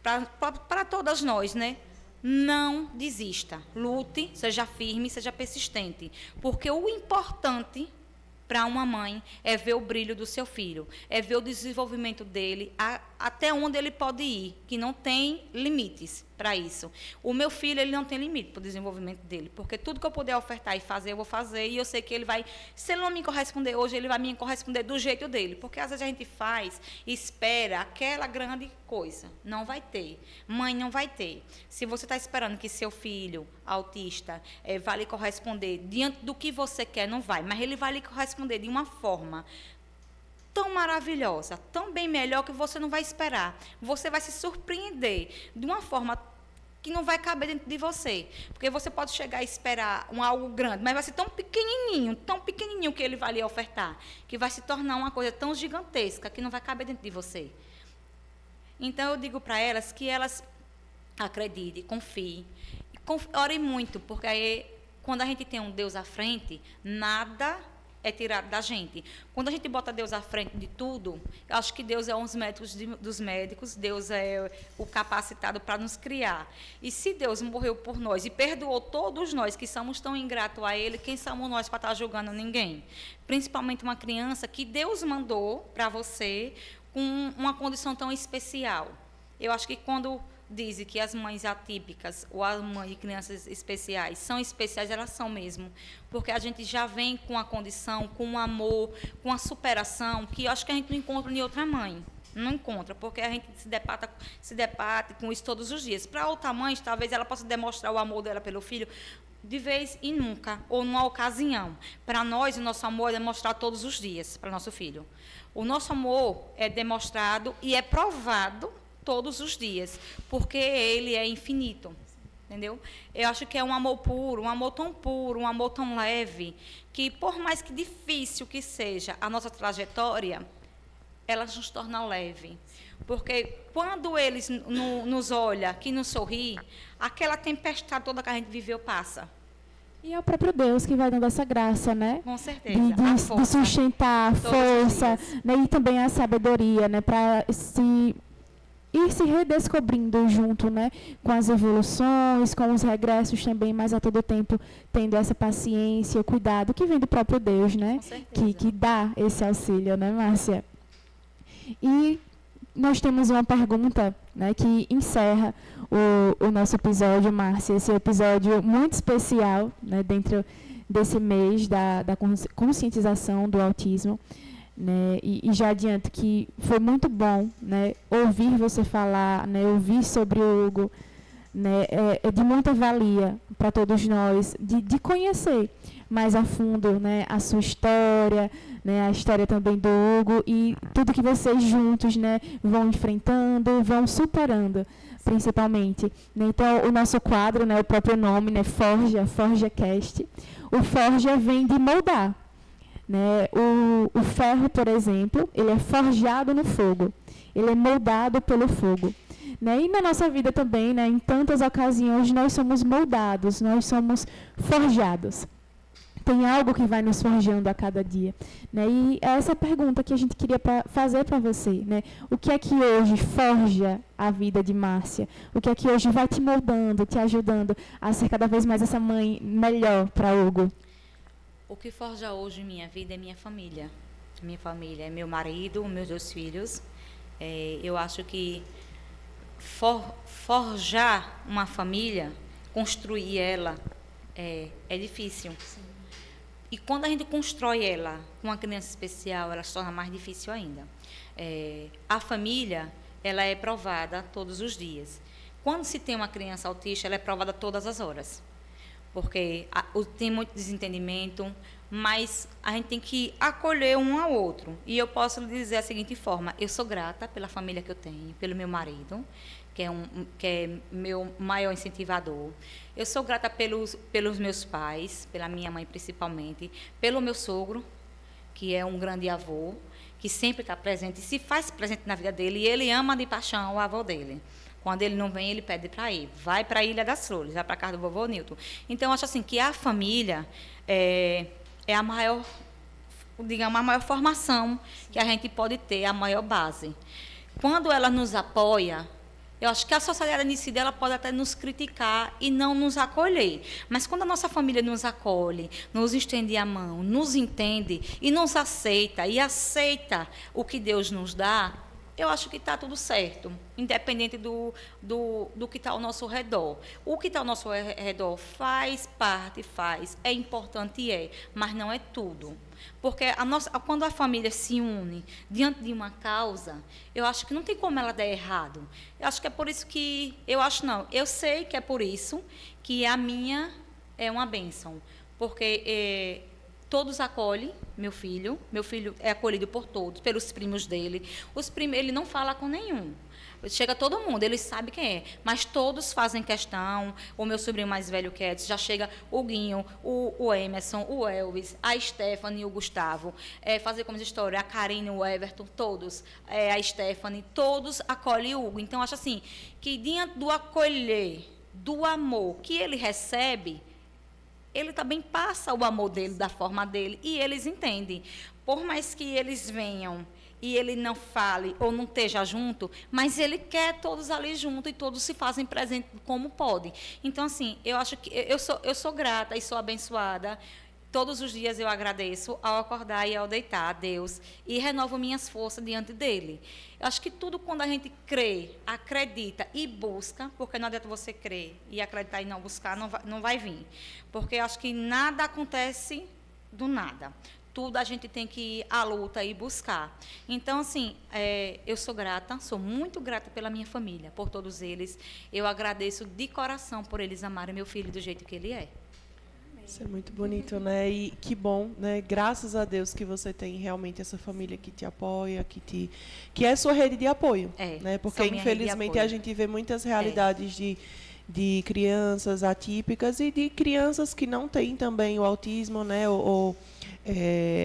para todas nós, né? Não desista, lute, seja firme, seja persistente, porque o importante para uma mãe é ver o brilho do seu filho, é ver o desenvolvimento dele, até onde ele pode ir, que não tem limites para isso. O meu filho, ele não tem limite para o desenvolvimento dele, porque tudo que eu puder ofertar e fazer, eu vou fazer, e eu sei que ele vai, se ele não me corresponder hoje, ele vai me corresponder do jeito dele, porque às vezes a gente faz e espera aquela grande coisa, não vai ter. Mãe, não vai ter. Se você está esperando que seu filho autista vai lhe corresponder diante do que você quer, não vai, mas ele vai lhe corresponder de uma forma tão maravilhosa, tão bem melhor que você não vai esperar. Você vai se surpreender de uma forma que não vai caber dentro de você. Porque você pode chegar a esperar algo grande, mas vai ser tão pequenininho que ele vai lhe ofertar, que vai se tornar uma coisa tão gigantesca que não vai caber dentro de você. Então, eu digo para elas que elas acreditem, confiem, orem muito, porque aí, quando a gente tem um Deus à frente, nada é tirado da gente. Quando a gente bota Deus à frente de tudo, eu acho que Deus é um dos médicos, Deus é o capacitado para nos criar. E se Deus morreu por nós e perdoou todos nós que somos tão ingratos a Ele, quem somos nós para estar julgando ninguém? Principalmente uma criança que Deus mandou para você com uma condição tão especial. Eu acho que quando dizem que as mães atípicas ou as mães de crianças especiais são especiais, elas são mesmo, porque a gente já vem com a condição, com um amor, com a superação, que eu acho que a gente não encontra em outra mãe. Não encontra, porque a gente se debate com isso todos os dias. Para outra mãe, talvez ela possa demonstrar o amor dela pelo filho de vez em nunca, ou numa ocasião. Para nós, o nosso amor é demonstrado todos os dias para nosso filho. O nosso amor é demonstrado e é provado todos os dias, porque ele é infinito. Entendeu? Eu acho que é um amor puro, um amor tão leve, que por mais que difícil que seja a nossa trajetória, ela nos torna leve. Porque quando eles nos olham, que nos sorri, aquela tempestade toda que a gente viveu passa. E é o próprio Deus que vai dando essa graça, né? Com certeza. De sustentar a força, né? E também a sabedoria, né? Para ir se redescobrindo junto, né? Com as evoluções, com os regressos também, mas a todo tempo tendo essa paciência, o cuidado que vem do próprio Deus, né? Com certeza. Que dá esse auxílio, né, Márcia? E nós temos uma pergunta, né, que encerra o nosso episódio, Márcia, esse episódio muito especial, né, dentro desse mês da conscientização do autismo, né, e já adianto que foi muito bom, né, ouvir você falar, né, ouvir sobre o Hugo, né, é de muita valia para todos nós, de conhecer mais a fundo, né, a sua história, né, a história também do Hugo e tudo que vocês juntos, né, vão enfrentando, vão superando, principalmente. Né? Então, o nosso quadro, né, o próprio nome, né, ForjaCast, o Forja vem de moldar. Né? O ferro, por exemplo, ele é forjado no fogo, ele é moldado pelo fogo. Né? E na nossa vida também, né, em tantas ocasiões, nós somos moldados, nós somos forjados. Tem algo que vai nos forjando a cada dia. Né? E essa é a pergunta que a gente queria fazer para você. Né? O que é que hoje forja a vida de Márcia? O que é que hoje vai te moldando, te ajudando a ser cada vez mais essa mãe melhor para Hugo? O que forja hoje minha vida é minha família. Minha família é meu marido, meus 2 filhos. Eu acho que forjar uma família, construir ela, é difícil. Sim. E quando a gente constrói ela com uma criança especial, ela se torna mais difícil ainda. A família, ela é provada todos os dias. Quando se tem uma criança autista, ela é provada todas as horas. Porque tem muito desentendimento, mas a gente tem que acolher um ao outro. E eu posso lhe dizer da seguinte forma: eu sou grata pela família que eu tenho, pelo meu marido, que é meu maior incentivador. Eu sou grata pelos meus pais, pela minha mãe principalmente, pelo meu sogro, que é um grande avô, que sempre está presente, e se faz presente na vida dele, e ele ama de paixão o avô dele. Quando ele não vem, ele pede para ir. Vai para a Ilha das Flores, vai para a casa do vovô Nilton. Então, eu acho assim que a família é a maior, digamos, a maior formação que a gente pode ter, a maior base. Quando ela nos apoia, eu acho que a sociedade em si dela pode até nos criticar e não nos acolher. Mas quando a nossa família nos acolhe, nos estende a mão, nos entende e nos aceita, e aceita o que Deus nos dá, eu acho que está tudo certo, independente do que está ao nosso redor. O que está ao nosso redor faz parte, é importante, mas não é tudo. Porque quando a família se une diante de uma causa, eu acho que não tem como ela dar errado. Eu acho que é por isso que... Eu sei que é por isso que a minha é uma bênção. Porque todos acolhem meu filho é acolhido por todos, pelos primos dele. Ele não fala com nenhum. Chega todo mundo, ele sabe quem é, mas todos fazem questão. O meu sobrinho mais velho, que é, já chega o Guinho, o Emerson, o Elvis, a Stephanie, o Gustavo, fazer como história, a Karine, o Everton, todos, a Stephanie, todos acolhem o Hugo. Então, acho assim, que diante do acolher, do amor que ele recebe, ele também passa o amor dele, da forma dele, e eles entendem. Por mais que eles venham e ele não fale ou não esteja junto, mas ele quer todos ali junto e todos se fazem presente como pode. Então, assim, eu acho que eu sou grata e sou abençoada Todos os dias eu agradeço ao acordar e ao deitar a Deus e renovo minhas forças diante dele. Eu acho que tudo quando a gente crê, acredita e busca, porque não adianta você crer e acreditar e não buscar, não vai vir. Porque eu acho que nada acontece do nada. Tudo a gente tem que ir à luta e buscar. Então, assim, eu sou grata, sou muito grata pela minha família, por todos eles. Eu agradeço de coração por eles amarem meu filho do jeito que ele é. Isso é muito bonito, né? E que bom, né? Graças a Deus que você tem realmente essa família que te apoia, que é sua rede de apoio, né? Porque infelizmente a gente vê muitas realidades de crianças atípicas e de crianças que não têm também o autismo, né? Ou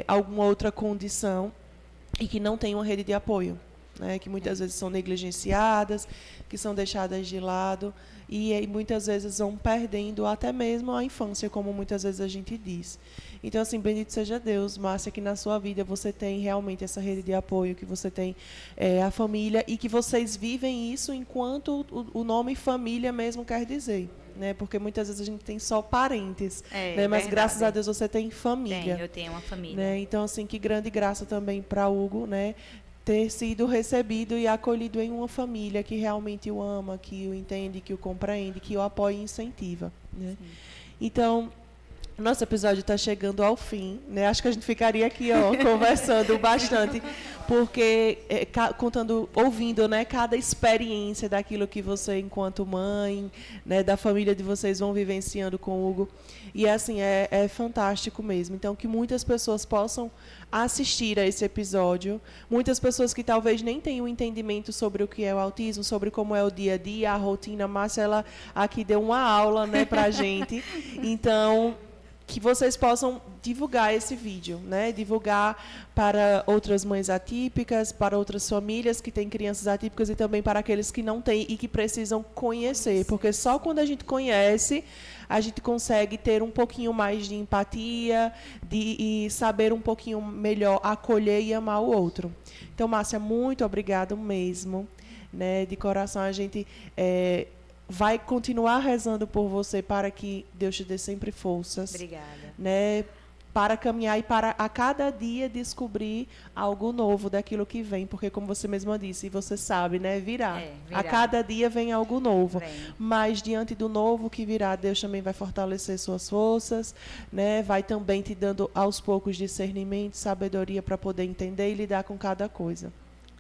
alguma outra condição e que não têm uma rede de apoio, né? Que muitas vezes são negligenciadas, que são deixadas de lado e muitas vezes vão perdendo até mesmo a infância, como muitas vezes a gente diz. Então, assim, bendito seja Deus, Márcia, que na sua vida você tem realmente essa rede de apoio, que você tem a família e que vocês vivem isso enquanto o nome família mesmo quer dizer. Né? Porque muitas vezes a gente tem só parentes, né? Mas graças a Deus você tem família. Eu tenho uma família. Né? Então, assim, que grande graça também para Hugo, né? Ter sido recebido e acolhido em uma família que realmente o ama, que o entende, que o compreende, que o apoia e incentiva. Né? Então, nosso episódio está chegando ao fim, né? Acho que a gente ficaria aqui, conversando bastante, porque ouvindo, né, cada experiência daquilo que você, enquanto mãe, né, da família de vocês vão vivenciando com o Hugo. E assim, é fantástico mesmo. Então, que muitas pessoas possam assistir a esse episódio. Muitas pessoas que talvez nem tenham entendimento sobre o que é o autismo, sobre como é o dia a dia, a rotina. Márcia, ela aqui deu uma aula, né, pra gente. Então, que vocês possam divulgar esse vídeo, né? Divulgar para outras mães atípicas, para outras famílias que têm crianças atípicas e também para aqueles que não têm e que precisam conhecer, porque só quando a gente conhece, a gente consegue ter um pouquinho mais de empatia e saber um pouquinho melhor acolher e amar o outro. Então, Márcia, muito obrigada mesmo, né? De coração, a gente vai continuar rezando por você para que Deus te dê sempre forças. Obrigada. Né, para caminhar e para a cada dia descobrir algo novo daquilo que vem, porque como você mesma disse, e você sabe, né, virá. A cada dia vem algo novo. Mas diante do novo que virá, Deus também vai fortalecer suas forças, né, vai também te dando aos poucos discernimento, sabedoria para poder entender e lidar com cada coisa.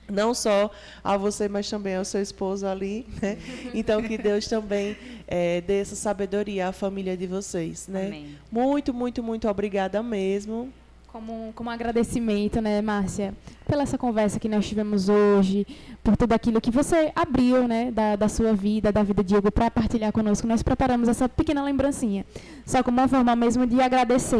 Não só a você, mas também ao seu esposo ali, né? Então, que Deus também dê essa sabedoria à família de vocês, né? Amém. Muito, muito, muito obrigada mesmo. Como agradecimento, né, Márcia, pela essa conversa que nós tivemos hoje, por tudo aquilo que você abriu, né, da sua vida, da vida de Hugo, para partilhar conosco. Nós preparamos essa pequena lembrancinha, só como uma forma mesmo de agradecer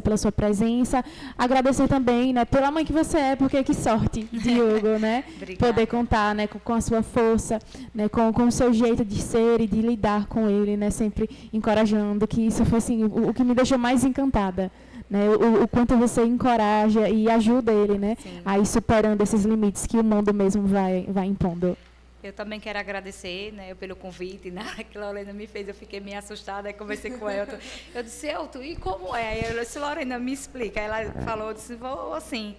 pela sua presença, agradecer também, né, pela mãe que você é, porque que sorte de Hugo, né, poder contar, né, com a sua força, né, com o seu jeito de ser e de lidar com ele, né, sempre encorajando, que isso foi assim, o que me deixou mais encantada. Né, o quanto você encoraja e ajuda ele, né, a ir superando esses limites que o mundo mesmo vai impondo. Eu também quero agradecer, né, pelo convite. Na hora que a Lorena me fez, eu fiquei meio assustada. Aí conversei com o Elton. Eu disse, Elton, e como é? Aí eu disse, Lorena, me explica. Aí ela falou, eu disse, vou assim.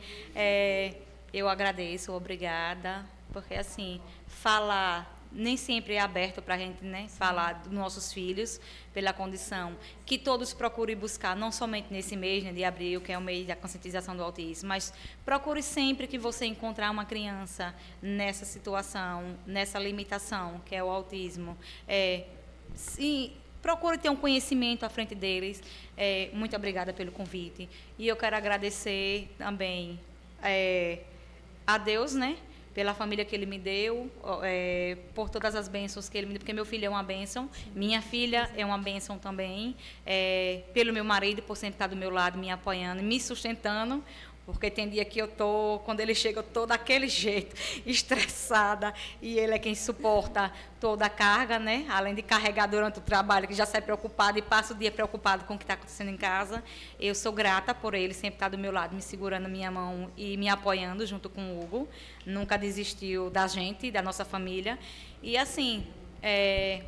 Eu agradeço, obrigada. Porque, assim, falar nem sempre é aberto para a gente, né, falar dos nossos filhos, pela condição que todos procurem buscar, não somente nesse mês, né, de abril, que é o mês da conscientização do autismo, mas procure sempre que você encontrar uma criança nessa situação, nessa limitação, que é o autismo. Sim, procure ter um conhecimento à frente deles. Muito obrigada pelo convite. E eu quero agradecer também a Deus, né, pela família que ele me deu, por todas as bênçãos que ele me deu, porque meu filho é uma bênção, minha filha é uma bênção também, pelo meu marido, por sempre estar do meu lado, me apoiando, me sustentando, porque tem dia que quando ele chega, eu estou daquele jeito, estressada, e ele é quem suporta toda a carga, né? Além de carregar durante o trabalho, que já sai preocupado e passa o dia preocupado com o que está acontecendo em casa. Eu sou grata por ele sempre estar do meu lado, me segurando a minha mão e me apoiando junto com o Hugo. Nunca desistiu da gente, da nossa família. E, assim,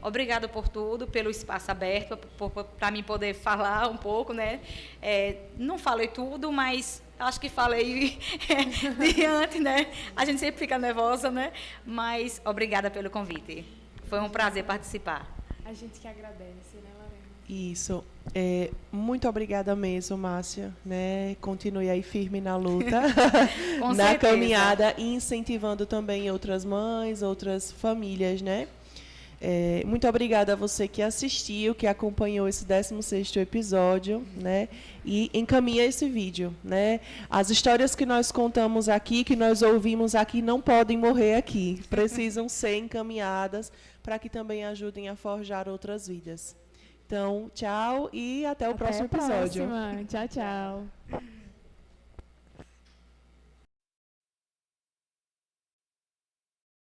Obrigada por tudo, pelo espaço aberto, para mim poder falar um pouco, né? Não falei tudo, mas acho que falei diante, né? A gente sempre fica nervosa, né? Mas obrigada pelo convite. Foi um prazer participar. A gente que agradece, né, Lorena? Isso. Muito obrigada mesmo, Márcia. Né? Continue aí firme na luta, Com na certeza. caminhada, e incentivando também outras mães, outras famílias, né? Muito obrigada a você que assistiu, que acompanhou esse 16º episódio, né? E encaminha esse vídeo, né? As histórias que nós contamos aqui, que nós ouvimos aqui, não podem morrer aqui. Precisam ser encaminhadas para que também ajudem a forjar outras vidas. Então, tchau e até o próximo episódio. Próxima. Tchau, tchau.